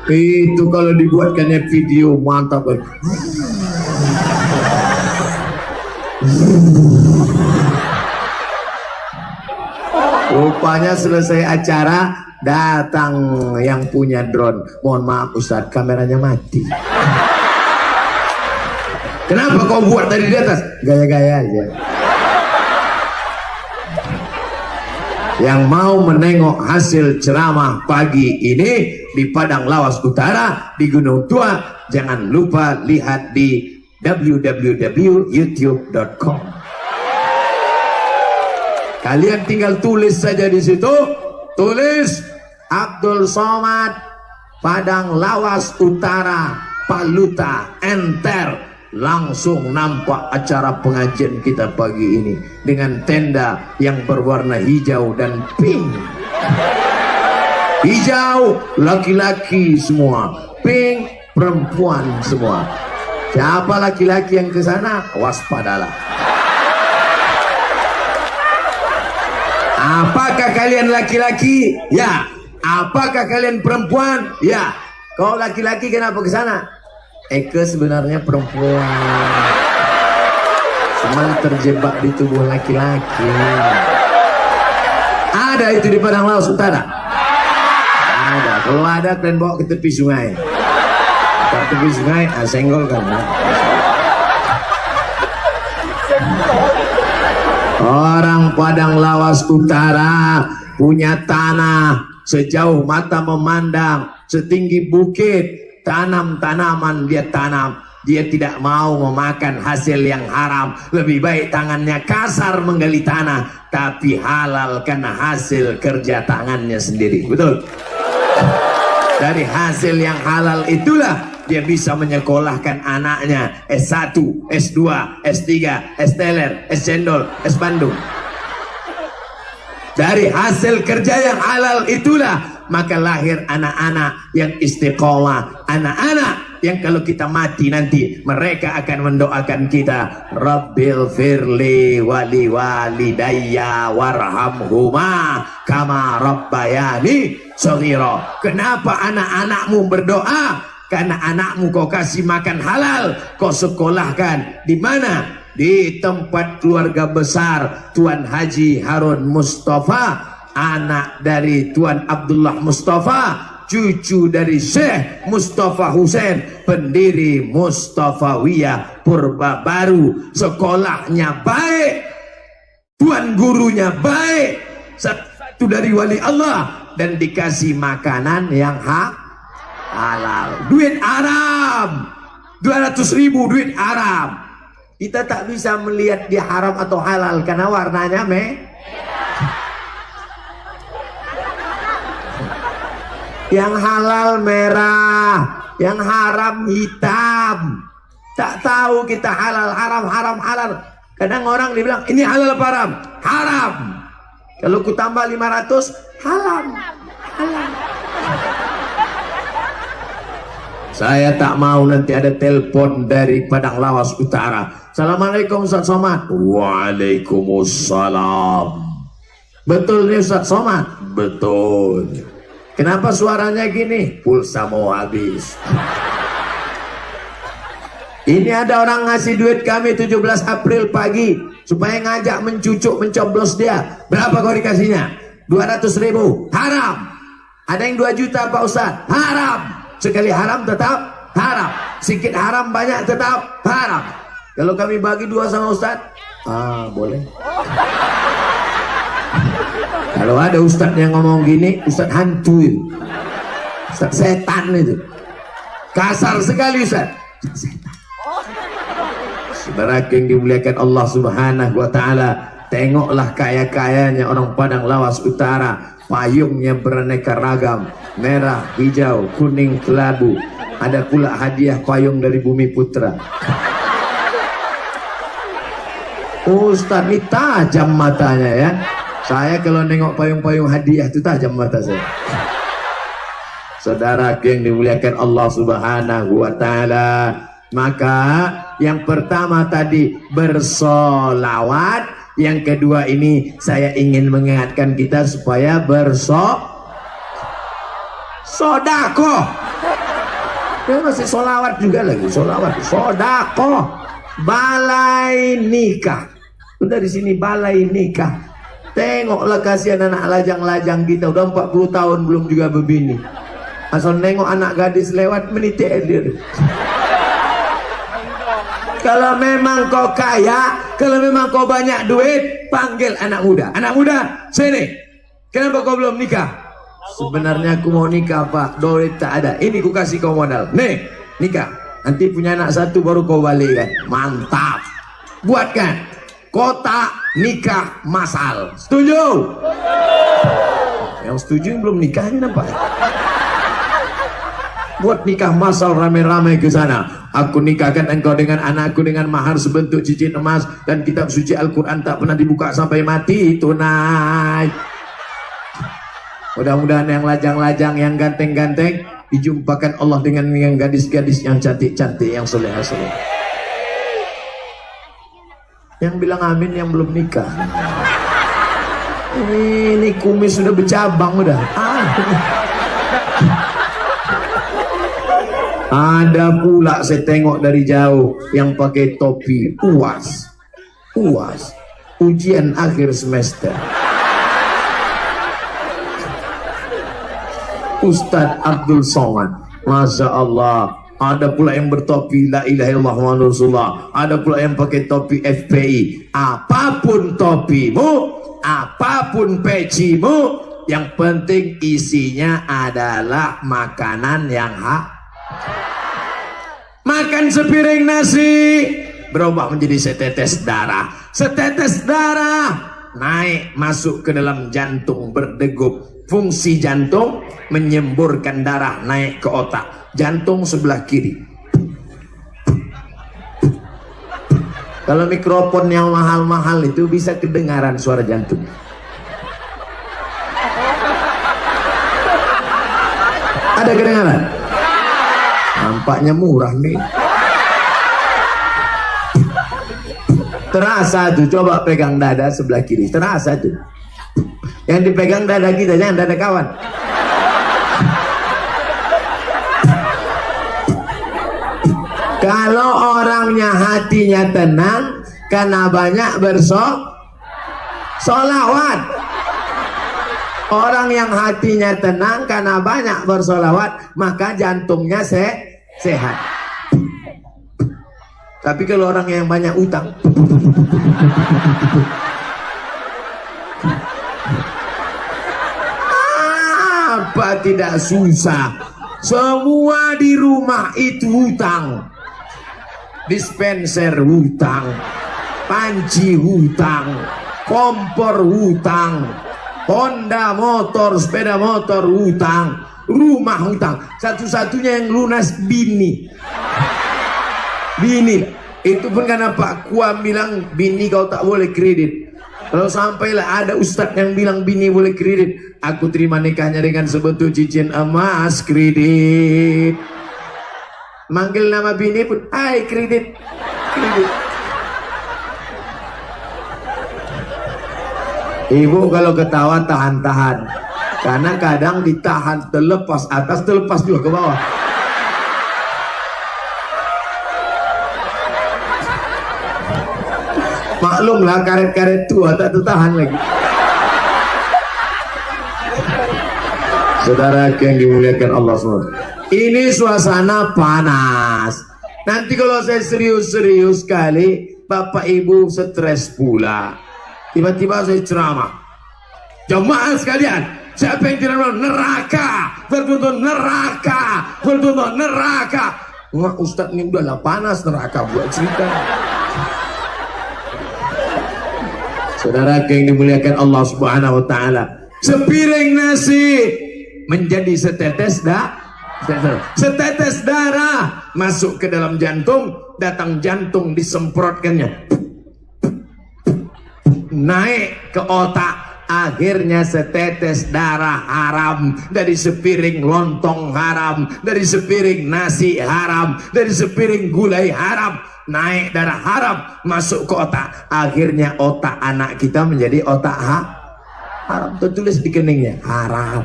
Itu kalau dibuatkannya video mantap. Rupanya selesai acara, datang yang punya drone. Mohon maaf Ustadz, kameranya mati. Kenapa kau buat dari di atas? Gaya-gaya aja. Yang mau menengok hasil ceramah pagi ini di Padang Lawas Utara, di Gunung Tua, jangan lupa lihat di www.youtube.com. Kalian tinggal tulis saja di situ, tulis Abdul Somad Padang Lawas Utara Paluta Enter, langsung nampak acara pengajian kita pagi ini dengan tenda yang berwarna hijau dan pink. Hijau laki-laki semua, pink perempuan semua. Siapa laki-laki yang ke sana? Waspadalah. Apakah kalian laki-laki? Ya. Apakah kalian perempuan? Ya. Kau laki-laki kenapa ke sana? Eke sebenarnya perempuan. Cuma terjebak di tubuh laki-laki. Ada itu di Padang Lawas Utara? Ada. Kalau ada kalian bawa ke tepi sungai. Ke tepi sungai, senggol kan. Orang Padang Lawas Utara punya tanah sejauh mata memandang, setinggi bukit, tanam tanaman dia tanam. Dia tidak mau memakan hasil yang haram. Lebih baik tangannya kasar menggali tanah, tapi halal karena hasil kerja tangannya sendiri. Betul? Dari hasil yang halal itulah dia bisa menyekolahkan anaknya S1, S2, S3, S teler, S cendol, S bandung. Dari hasil kerja yang halal itulah maka lahir anak-anak yang istiqomah, anak-anak yang kalau kita mati nanti mereka akan mendoakan kita, Rabbil firli wali walidayya warhamhuma kama rabbayani shaghira. Kenapa anak-anakmu berdoa? Karena anakmu kau kasih makan halal, kau sekolahkan di mana? Di tempat keluarga besar Tuan Haji Harun Mustafa, anak dari Tuan Abdullah Mustafa, cucu dari Syekh Mustafa Husain, pendiri Mustafawiyah Purba Baru. Sekolahnya baik, tuan gurunya baik, satu dari wali Allah, dan dikasih makanan yang halal. Duit haram 200.000, duit haram. Kita tak bisa melihat dia haram atau halal karena warnanya yang halal merah, yang haram hitam. Tak tahu kita halal, haram, haram, halal. Kadang orang dibilang ini halal apa haram? Haram. Kalau ku tambah 500, halal. Halal. Saya tak mau nanti ada telepon dari Padang Lawas Utara. Assalamualaikum Ustaz Somad. Waalaikumsalam. Betul nih Ustaz Somad? Betul. Kenapa suaranya gini? Pulsa mau habis. Ini ada orang ngasih duit kami 17 April pagi supaya ngajak mencucuk, mencoblos dia. Berapa kau dikasihnya? 200.000. Haram. Ada yang 2 juta Pak Ustaz. Haram. Sekali haram tetap haram. Sikit haram banyak tetap haram. Kalau kami bagi 2 sama Ustaz, boleh. Kalau ada Ustaz yang ngomong gini, Ustaz hantu itu. Ustaz setan itu. Kasar sekali Ustaz. Setan. Saudara yang dimuliakan Allah Subhanahu wa taala, tengoklah kaya-kayanya orang Padang Lawas Utara. Payungnya beraneka ragam, merah, hijau, kuning, kelabu. Ada pula hadiah payung dari Bumi Putra. Ustaz ini tajam matanya ya. Saya kalau nengok payung-payung hadiah itu tajam mata saya. Saudara yang dimuliakan Allah Subhanahu wa taala, maka yang pertama tadi bersolawat, yang kedua ini saya ingin mengingatkan kita supaya sodako. Ya, masih solawat juga lagi, solawat, sodako, balai nikah. Udah di sini balai nikah. Tengoklah kasihan anak lajang-lajang kita, udah 40 tahun belum juga berbini. Asal nengok anak gadis lewat menitik dia. Kalau memang kau kaya, kalau memang kau banyak duit, panggil anak muda. Anak muda, sini. Kenapa kau belum nikah? Sebenarnya aku mau nikah Pak, duit tak ada. Ini ku kasih kau modal. Nih, nikah. Nanti punya anak 1 baru kau balikan. Mantap. Buatkan kotak nikah masal. Setuju? Yang setuju belum nikah ini nampak. Buat nikah masal rame-rame ke sana. Aku nikahkan engkau dengan anakku dengan mahar sebentuk cincin emas dan kitab suci Al-Quran tak pernah dibuka sampai mati, tunai. Mudah-mudahan yang lajang-lajang, yang ganteng-ganteng dijumpakan Allah dengan yang gadis-gadis yang cantik-cantik, yang soleh-soleh. Yang bilang amin yang belum nikah. Ini kumis sudah bercabang udah. Ada pula saya tengok dari jauh yang pakai topi UAS. Ujian akhir semester. Ustadz Abdul Somad. Masya Allah. Ada pula yang bertopi la ilaha illallah Muhammadur Rasulullah. Ada pula yang pakai topi FPI. Apapun topimu, apapun pecimu, yang penting isinya adalah makanan yang makan sepiring nasi berubah menjadi setetes darah. Setetes darah naik masuk ke dalam jantung, berdegup. Fungsi jantung menyemburkan darah naik ke otak. Jantung sebelah kiri. Kalau mikrofon yang mahal-mahal itu bisa kedengaran suara jantung. Ada kedengaran? Nampaknya murah nih. Terasa tuh, coba pegang dada sebelah kiri. Terasa tuh. Yang dipegang dada kita, jangan dada kawan. Kalau orangnya hatinya tenang karena banyak solawat. Orang yang hatinya tenang karena banyak bersolawat, maka jantungnya sehat. Tapi kalau orang yang banyak utang, apa tidak susah? Semua di rumah itu hutang. Dispenser hutang, panci hutang, kompor hutang, Honda motor, sepeda motor hutang, rumah hutang. Satu-satunya yang lunas bini. Itu pun karena Pak Kuam bilang bini kau tak boleh kredit. Kalau sampailah ada ustadz yang bilang bini boleh kredit, aku terima nikahnya dengan sebetul cincin emas kredit. Manggil nama bini pun, hai kredit. Ibu kalau ketawa tahan-tahan, karena kadang ditahan terlepas atas, terlepas juga ke bawah. Maklumlah karet-karet tua tak tertahan lagi. Saudara yang dimuliakan Allah SWT, ini suasana panas. Nanti kalau saya serius-serius sekali, Bapak Ibu stres pula. Tiba-tiba saya ceramah, jemaah sekalian, siapa yang tidak mau neraka, bertuntut neraka, bertuntut neraka. Wah, Ustadz ini udahlah panas neraka buat cerita. Saudara yang dimuliakan Allah Subhanahu wa taala, sepiring nasi menjadi setetes darah masuk ke dalam jantung, datang jantung disemprotkannya, naik ke otak, akhirnya setetes darah haram dari sepiring lontong haram, dari sepiring nasi haram, dari sepiring gulai haram, naik darah haram masuk ke otak, akhirnya otak anak kita menjadi otak haram, tertulis di keningnya haram.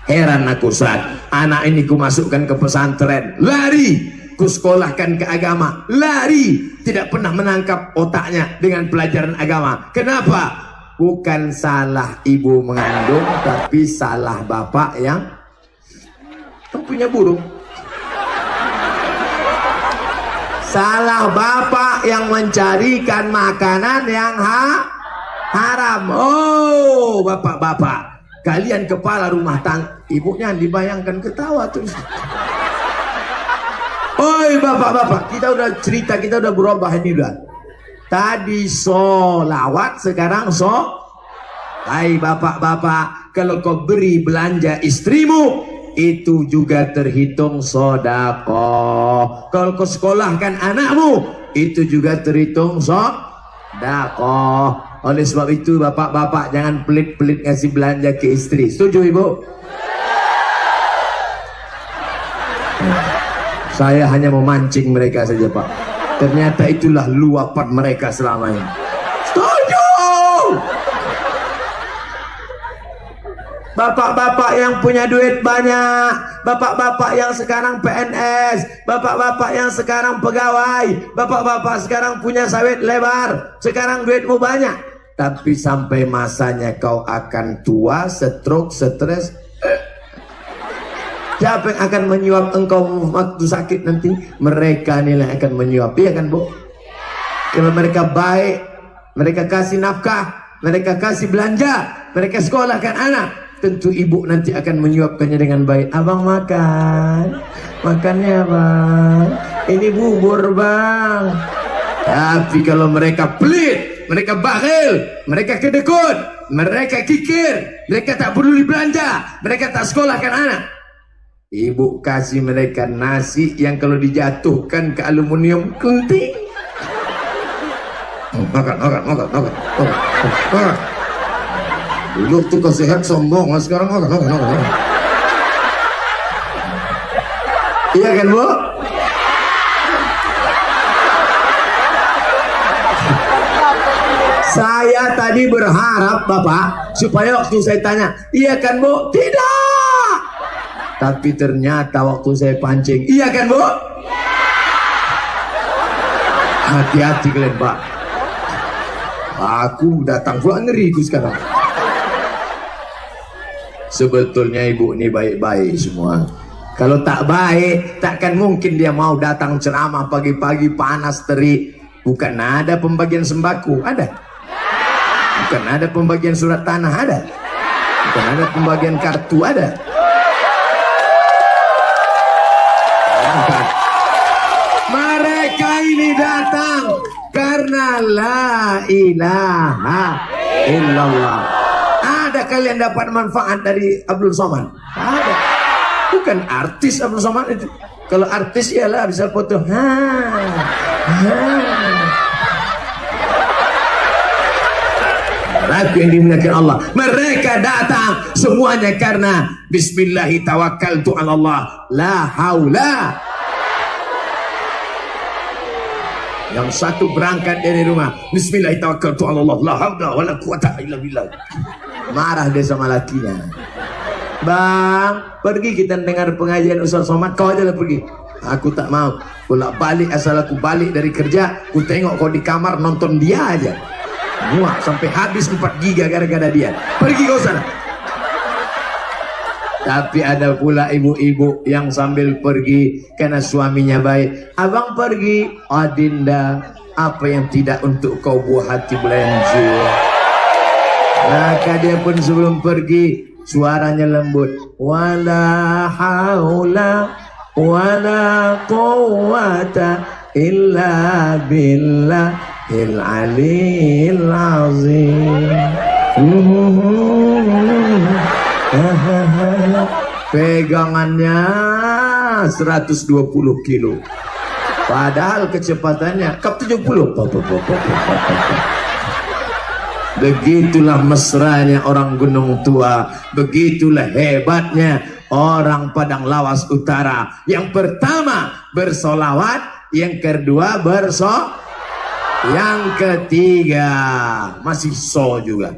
Heran aku saat anak ini ku masukkan ke pesantren, lari, ku sekolahkan ke agama, lari, tidak pernah menangkap otaknya dengan pelajaran agama. Kenapa? Bukan salah ibu mengandung, tapi salah bapak yang punya burung. Salah bapak yang mencarikan makanan yang haram. Oh, bapak-bapak, kalian kepala rumah tangga, ibunya dibayangkan ketawa terus. Oi bapak-bapak, kita udah cerita, kita udah berubah ini udah. Tadi solawat, sekarang hai bapak-bapak, kalau kau beri belanja istrimu, itu juga terhitung sodako. Kalau kau sekolahkan anakmu, itu juga terhitung sodako. Oleh sebab itu bapak-bapak jangan pelit-pelit ngasih belanja ke istri. Setuju ibu? Saya hanya memancing mereka saja pak. Ternyata itulah luapan mereka selama ini. Setuju! Bapak-bapak yang punya duit banyak, bapak-bapak yang sekarang PNS, bapak-bapak yang sekarang pegawai, bapak-bapak sekarang punya sawit lebar, sekarang duitmu banyak, tapi sampai masanya kau akan tua, stroke, stres, siapa yang akan menyuap engkau waktu sakit nanti? Mereka nilai akan menyuap, iya kan bu? Kalau mereka baik, mereka kasih nafkah, mereka kasih belanja, mereka sekolahkan anak, tentu ibu nanti akan menyuapkannya dengan baik. Abang makan, makannya bang, ini bubur bang. Tapi kalau mereka pelit, mereka bakhil, mereka kedekut, mereka kikir, mereka tak peduli belanja, mereka tak sekolahkan anak, ibu kasih mereka nasi yang kalau dijatuhkan ke aluminium kenting. Makan. Dulu tuh kesehat sombong, sekarang makan. Iya kan bu? Saya tadi berharap bapak supaya waktu saya tanya, iya kan bu? Tidak. Tapi ternyata waktu saya pancing, iya kan bu? Hati-hati kalian pak. Aku datang pula ngeriku sekarang. Sebetulnya ibu ini baik-baik semua. Kalau tak baik, takkan mungkin dia mau datang ceramah pagi-pagi panas terik. Bukan ada pembagian sembako, ada. Bukan ada pembagian surat tanah, ada. Bukan ada pembagian kartu, ada. Mereka ini datang karena la ilaha illallah. Ada kalian dapat manfaat dari Abdul Somad? Ada. Bukan artis Abdul Somad itu. Kalau artis ialah bisa foto. Aku yang dimuliakan Allah. Mereka datang semuanya karena Bismillahi tawakkaltu ala Allah. La haula. Yang satu berangkat dari rumah, Bismillahi tawakkaltu ala Allah. La haula wala quwata illa billah. Marah dia sama lakinya. Bang, pergi kita dengar pengajian Ustaz Somad. Kau aja lah pergi. Aku tak mau. Bolak balik asal aku balik dari kerja, aku tengok kau di kamar nonton dia aja. Muak sampai habis 4 giga gara-gara dia. Pergi kau sana. Tapi ada pula ibu-ibu yang sambil pergi karena suaminya baik. Abang pergi, Adinda, apa yang tidak untuk kau buah hati belanja. Maka dia pun sebelum pergi suaranya lembut. Wala haula wala quwwata illa billahil aliyil azim. Pegangannya 120 kilo. Padahal kecepatannya kap 70. Begitulah mesranya orang Gunung Tua. Begitulah hebatnya orang Padang Lawas Utara. Yang pertama bersolawat, yang kedua yang ketiga masih juga.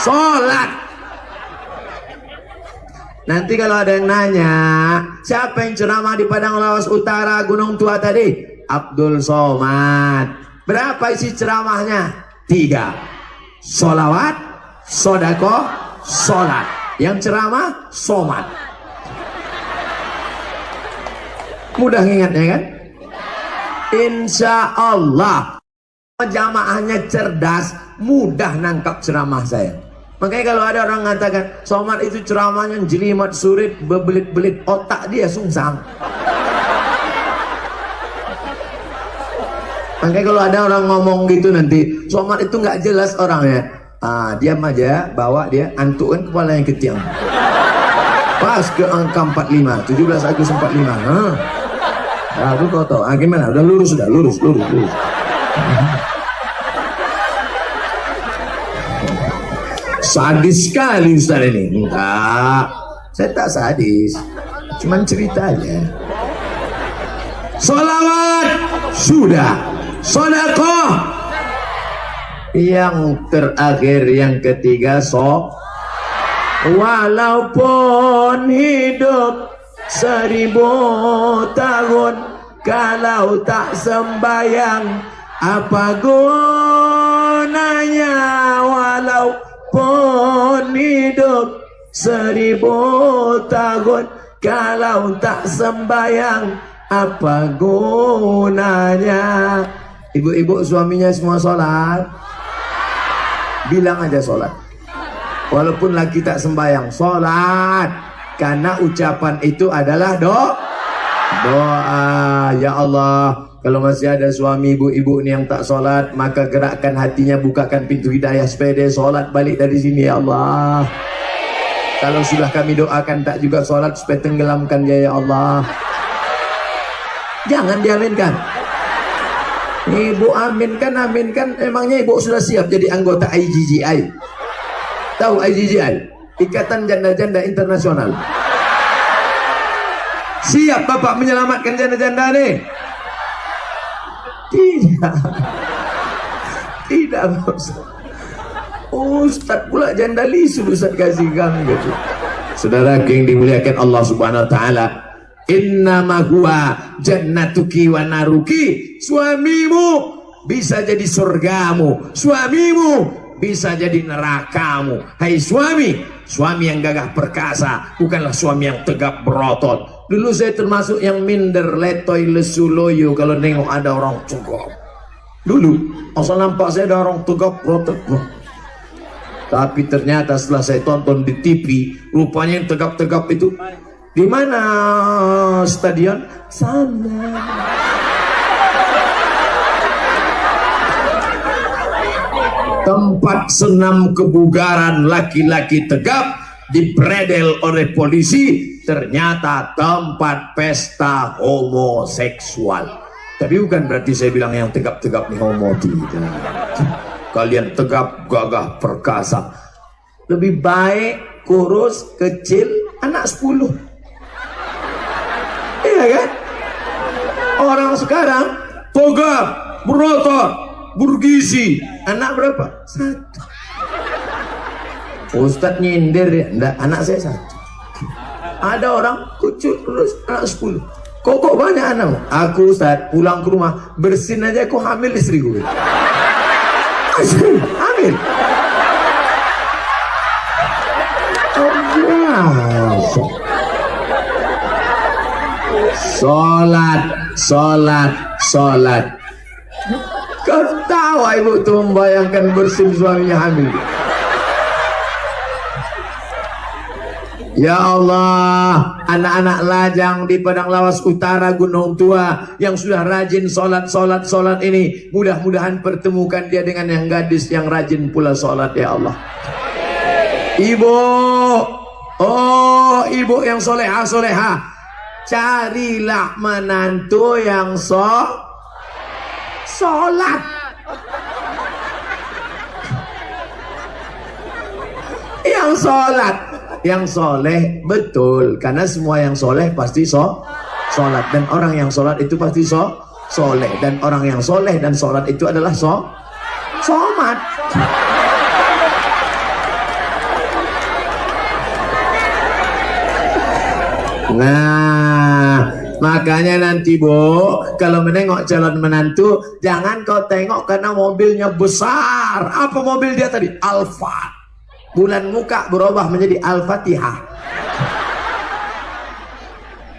Sholat. Nanti kalau ada yang nanya, siapa yang ceramah di Padang Lawas Utara Gunung Tua tadi? Abdul Somad. Berapa isi ceramahnya? 3. Sholawat, sodako, sholat. Yang ceramah Somad. Mudah ingatnya kan? Insya Allah jamaahnya cerdas, mudah nangkap ceramah saya. Makanya kalau ada orang mengatakan Somad itu ceramahnya jelimat surit, bebelit-belit, otak dia sungsang. Makanya kalau ada orang ngomong gitu nanti Somad itu nggak jelas orangnya, diam aja, bawa dia antukan kepala yang ketiang. Pas ke angka 45, 17 Agustus 45. Aku kau tahu, gimana? Udah lurus, lurus. Sadis sekali Ustaz ini. Enggak, saya tak sadis, cuman cerita aja. Sholawat sudah, sedekah yang terakhir, yang ketiga walaupun hidup 1000 tahun, kalau tak sembayang apa gunanya? Walaupun hidup 1000 tahun, kalau tak sembayang apa gunanya? Ibu-ibu suaminya semua sholat, bilang aja sholat. Walaupun lagi tak sembayang, sholat. Karena ucapan itu adalah doa. Ya Allah, kalau masih ada suami ibu-ibu ini yang tak sholat, maka gerakkan hatinya, bukakan pintu hidayah supaya dia sholat balik dari sini ya Allah. Kalau sudah kami doakan tak juga sholat, supaya tenggelamkan dia ya Allah. Jangan diaminkan. Ibu aminkan, emangnya ibu sudah siap jadi anggota IGGI? Tahu IGGI? Ikatan Janda-Janda Internasional. Siap Bapak menyelamatkan janda-janda nih? Tidak Ustaz pula janda lisu Ustaz kasih kami gitu. Saudara yang dimuliakan Allah Subhanahu Wa Taala, innama huwa jannatuki wa naruki. Suamimu bisa jadi surgamu, suamimu bisa jadi nerakamu. Hai suami, suami yang gagah perkasa bukanlah suami yang tegap berotot. Dulu saya termasuk yang minder, letoy, lesu, loyo kalau nengok ada orang tegap. Dulu asal nampak saya ada orang tegap berotot, tapi ternyata setelah saya tonton di TV, rupanya yang tegap-tegap itu di mana stadion sana. Tempat senam kebugaran laki-laki tegap dibredel oleh polisi, ternyata tempat pesta homoseksual. Tapi bukan berarti saya bilang yang tegap-tegap nih homo, tidak. Kalian tegap, gagah, perkasa. Lebih baik kurus, kecil, anak 10. Iya kan? Orang sekarang tegap, berotot, bergizi, anak berapa? 1. Ustadz nyindir ya, enggak, anak saya 1. Ada orang kucuk terus anak 10. Kok banyak anak? Aku Ustadz pulang ke rumah bersin aja aku hamil istri gue. Hamil. Sholat. Ketawa ibu tuh membayangkan bersin suaminya hamil. Ya Allah, anak-anak lajang di Padang Lawas Utara Gunung Tua yang sudah rajin sholat ini, mudah-mudahan pertemukan dia dengan yang gadis yang rajin pula sholat, ya Allah. Ibu, oh ibu yang soleha, carilah menantu yang sholat. Yang soleh betul, karena semua yang soleh pasti sholat, dan orang yang sholat itu pasti soleh, dan orang yang soleh dan sholat itu adalah somat. Nah, makanya nanti Bu, kalau menengok calon menantu, jangan kau tengok karena mobilnya besar. Apa mobil dia tadi? Alfa. Bulan muka berubah menjadi Al-Fatihah.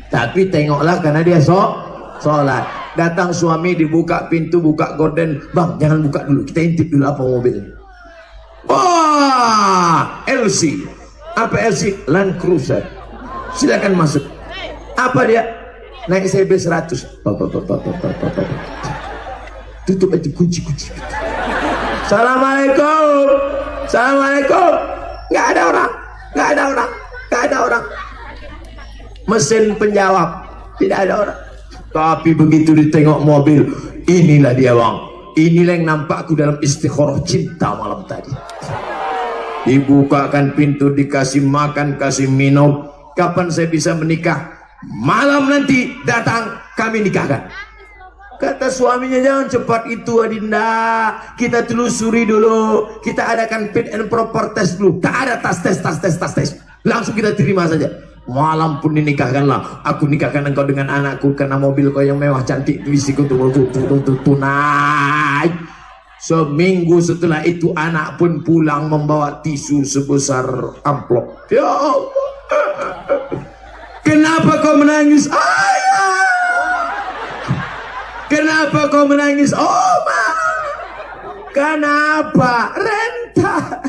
Tapi tengoklah karena dia sholat. Datang suami dibuka pintu, buka gorden. Bang, jangan buka dulu, kita intip dulu apa mobilnya. Wah, LC. Apa LC? Land Cruiser. Silakan masuk. Apa dia? Naik CB 100. Tutup itu kunci. Assalamualaikum. Nggak ada orang. Mesin penjawab tidak ada orang. Tapi begitu ditengok mobil, inilah dia bang. Inilah yang nampakku dalam istikharah cinta malam tadi. Dibukakan pintu, dikasih makan, kasih minum. Kapan saya bisa menikah? Malam nanti datang, kami nikahkan. Kata suaminya, jangan cepat itu Adinda, kita telusuri dulu, kita adakan fit and proper test dulu. Tak ada tas tes, langsung kita terima saja. Malam pun dinikahkanlah. Aku nikahkan engkau dengan anakku karena mobil kau yang mewah cantik, visiku tunai. Seminggu setelah itu anak pun pulang membawa tisu sebesar amplop. Ya Allah, kenapa kau menangis? Ayah, kenapa kau menangis? Oma, kenapa? Renta.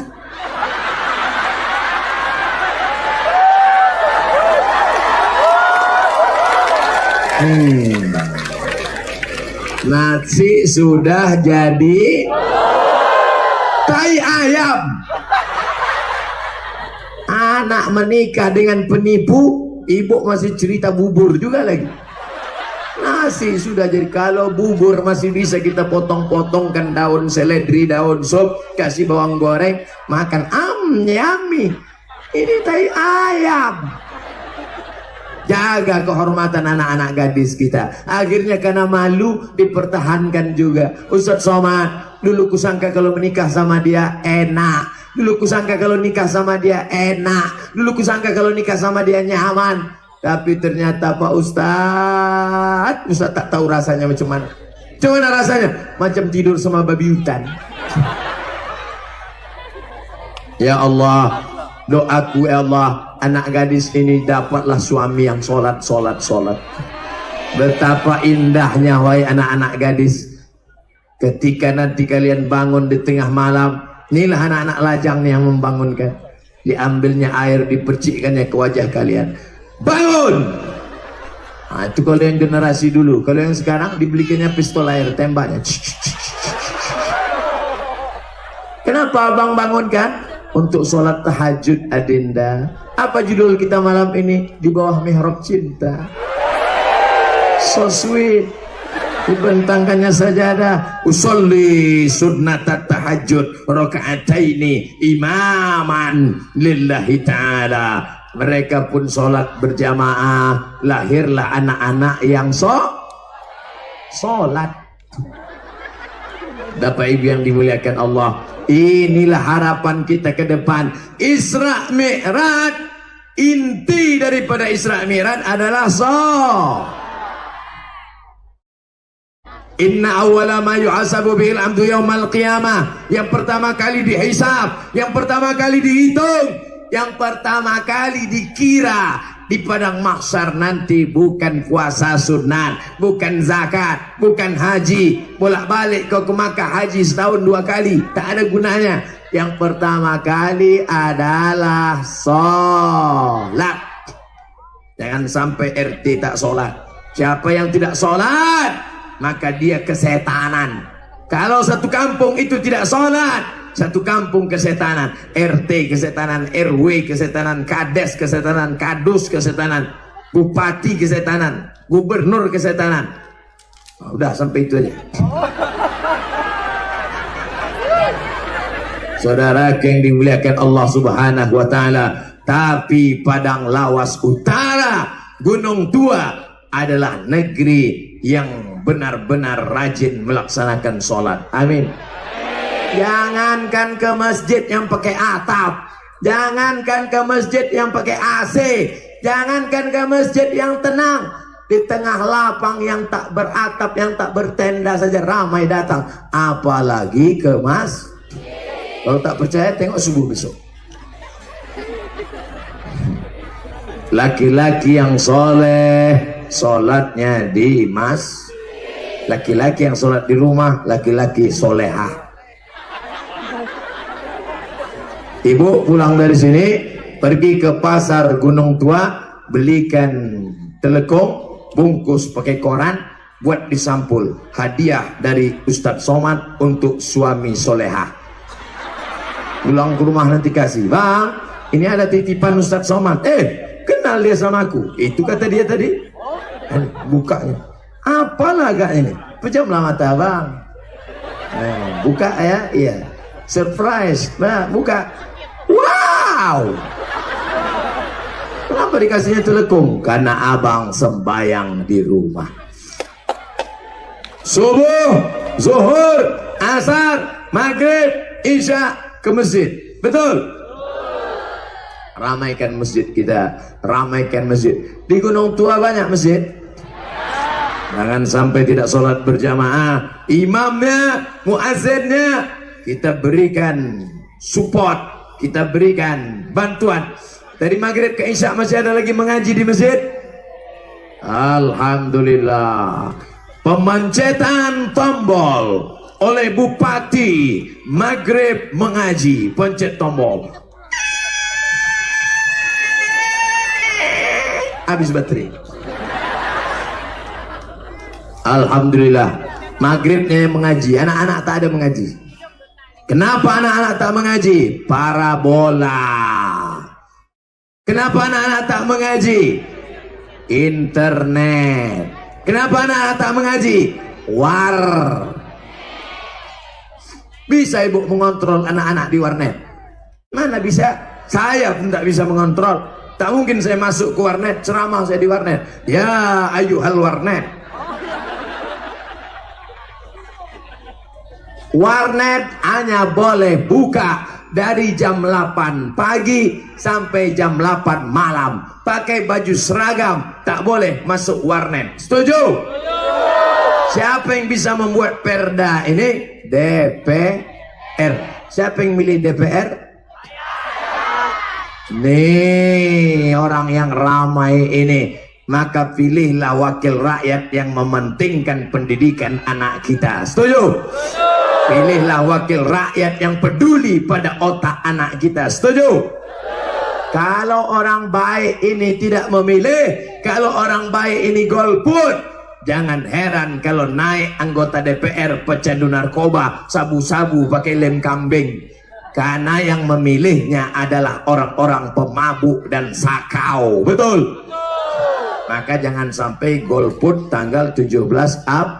Nasi sudah jadi tai ayam. Anak menikah dengan penipu, ibu masih cerita bubur juga lagi. Nasi sudah jadi, kalau bubur masih bisa kita potong-potongkan daun seledri, daun sop, kasih bawang goreng, makan yummy. Ini tai ayam. Jaga kehormatan anak-anak gadis kita. Akhirnya karena malu dipertahankan juga. Ustadz Somad, dulu kusangka kalau menikah sama dia enak. Dulu kusangka kalau nikah sama dia enak. Dulu kusangka kalau nikah sama dia nyaman. Tapi ternyata Pak Ustadz tak tahu rasanya macam mana. Gimana rasanya? Macam tidur sama babi hutan. Ya Allah, doaku ya Allah, anak gadis ini dapatlah suami yang sholat. Betapa indahnya wahai anak-anak gadis, ketika nanti kalian bangun di tengah malam, inilah anak-anak lajang yang membangunkan. Diambilnya air, dipercikkannya ke wajah kalian. Bangun! Nah, itu kalau yang generasi dulu. Kalau yang sekarang dibelikannya pistol air, tembaknya. Kenapa abang bangunkan? Untuk sholat tahajud, Adinda. Apa judul kita malam ini? Di bawah mihrab cinta. So sweet. Dibentangkannya sajadah, usolli sunnatat tahajud rakaataini imaman lillahi ta'ala. Mereka pun sholat berjamaah. Lahirlah anak-anak yang sholat. Bapak Ibu yang dimuliakan Allah, inilah harapan kita ke depan. Isra Mi'raj, inti daripada Isra Mi'raj adalah Inna awwala ma yuhasabu bihil abdu yaumal qiyamah. Yang pertama kali dihisab, yang pertama kali dihitung, yang pertama kali dikira di padang mahsyar nanti bukan puasa sunat, bukan zakat, bukan haji. Bolak-balik kau ke Makkah haji setahun 2 kali, tak ada gunanya. Yang pertama kali adalah sholat. Jangan sampai RT tak sholat. Siapa yang tidak sholat, maka dia kesetanan. Kalau satu kampung itu tidak sholat, satu kampung kesetanan. RT kesetanan, RW kesetanan, Kades kesetanan, Kadus kesetanan, Bupati kesetanan, Gubernur kesetanan. Oh, udah sampai itu aja. Saudara yang dimuliakan Allah Subhanahu wa ta'ala, tapi Padang Lawas Utara, Gunung Tua adalah negeri yang benar-benar rajin melaksanakan sholat. Amin. Jangankan ke masjid yang pakai atap, jangankan ke masjid yang pakai AC, jangankan ke masjid yang tenang, di tengah lapang yang tak beratap, yang tak bertenda saja ramai datang, apalagi ke masjid. Kalau tak percaya tengok subuh besok. Laki-laki yang soleh sholatnya di masjid. Laki-laki yang sholat di rumah, laki-laki solehah. Ibu pulang dari sini, pergi ke pasar Gunung Tua, belikan telekung, bungkus pakai koran, buat disampul. Hadiah dari Ustadz Somad untuk suami solehah. Pulang ke rumah nanti kasih, bang, ini ada titipan Ustadz Somad. Kenal dia sama aku. Itu kata dia tadi. Bukanya. Apalah agaknya ini? Pejamlah mata bang. Buka ya, iya. Surprise. Nah, buka. Wow. Kenapa dikasihnya telekung? Karena abang sembayang di rumah. Subuh, zuhur, asar, maghrib, isya ke masjid. Betul? Ramaikan masjid kita, ramaikan masjid. Di Gunung Tua banyak masjid. Jangan sampai tidak sholat berjamaah. Imamnya, muazzinnya, kita berikan support, kita berikan bantuan. Dari maghrib ke isya masih ada lagi mengaji di masjid. Alhamdulillah. Pemancetan tombol oleh Bupati, maghrib mengaji, pencet tombol. Habis baterai. Alhamdulillah. Maghribnya mengaji, anak-anak tak ada mengaji. Kenapa anak-anak tak mengaji? Parabola. Kenapa anak-anak tak mengaji? Internet. Kenapa anak-anak tak mengaji? War. Bisa ibu mengontrol anak-anak di warnet? Mana bisa? Saya pun tak bisa mengontrol. Tak mungkin saya masuk ke warnet, ceramah saya di warnet. Ya ayuhal warnet. Warnet hanya boleh buka dari jam 8 pagi sampai jam 8 malam. Pakai baju seragam, tak boleh masuk warnet. Setuju? Siapa yang bisa membuat perda ini? DPR. Siapa yang milih DPR? Nih orang yang ramai ini, maka pilihlah wakil rakyat yang mementingkan pendidikan anak kita. Setuju? Pilihlah wakil rakyat yang peduli pada otak anak kita. Setuju? Kalau orang baik ini tidak memilih, kalau orang baik ini golput, jangan heran kalau naik anggota DPR pecandu narkoba, sabu-sabu pakai lem kambing. Karena yang memilihnya adalah orang-orang pemabuk dan sakau. Betul? Maka jangan sampai golput tanggal 17 April.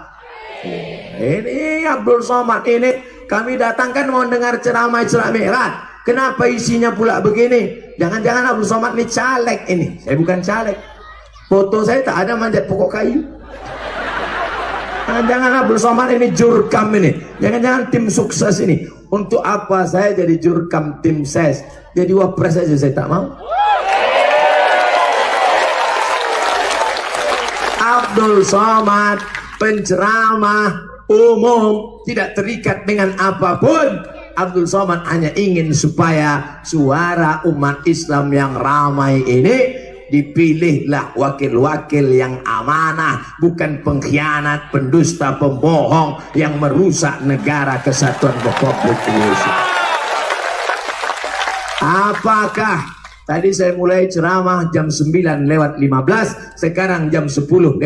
Ini Abdul Somad ini kami datangkan mau dengar ceramah Isra Mi'raj. Kenapa isinya pula begini? Jangan-jangan Abdul Somad ini caleg ini. Saya bukan caleg. Foto saya tak ada manjat pokok kayu. Jangan Abdul Somad ini jurkam ini. Jangan-jangan tim sukses ini. Untuk apa saya jadi jurkam tim ses? Jadi wapres saja saya tak mau. Abdul Somad penceramah umum, tidak terikat dengan apapun. Abdul Somad hanya ingin supaya suara umat Islam yang ramai ini dipilihlah wakil-wakil yang amanah, bukan pengkhianat, pendusta, pembohong yang merusak negara kesatuan Republik Indonesia. Apakah tadi saya mulai ceramah jam 9:15, sekarang jam 10:15,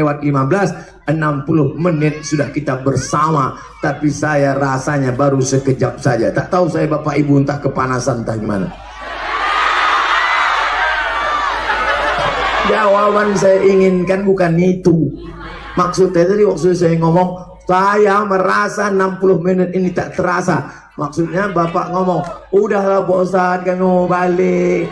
60 menit sudah kita bersama, tapi saya rasanya baru sekejap saja. Tak tahu saya Bapak Ibu entah kepanasan entah gimana. Jawaban saya inginkan bukan itu. Maksudnya tadi waktu saya ngomong, saya merasa 60 menit ini tak terasa. Maksudnya Bapak ngomong, udahlah Pak Ustadz kan mau balik.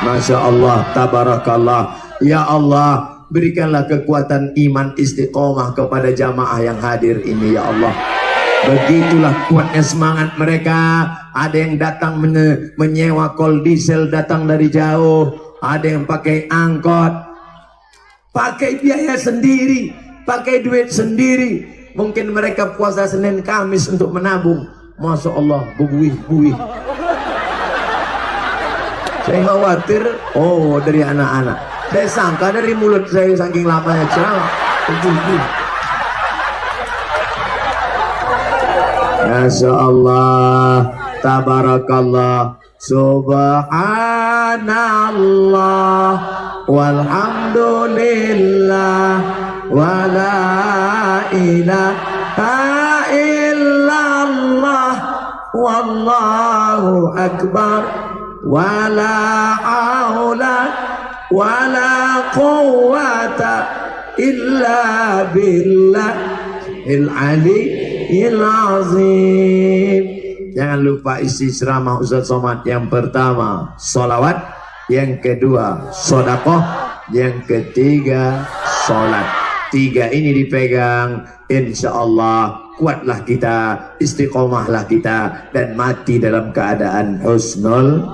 Masya Allah, tabarakallah. Ya Allah, berikanlah kekuatan iman istiqomah kepada jamaah yang hadir ini ya Allah. Begitulah kuatnya semangat mereka. Ada yang datang menyewa kol diesel, datang dari jauh. Ada yang pakai angkot, pakai biaya sendiri, pakai duit sendiri. Mungkin mereka puasa Senin Kamis untuk menabung. Masya Allah, buih-buih. Saya khawatir, oh dari anak-anak. Saya sangka dari mulut saya saking lamanya ceramah. Masya Allah, tabarakallah. Subhanallah walhamdulillah wala ilaha illallah wallahu akbar wala haula wala quwwata illa billahil aliyyil azim. Jangan lupa isi ceramah Ustaz Somad. Yang pertama sholawat, yang kedua sodakoh, yang ketiga sholat. 3 ini dipegang, insya Allah kuatlah kita, istiqomahlah kita, dan mati dalam keadaan husnul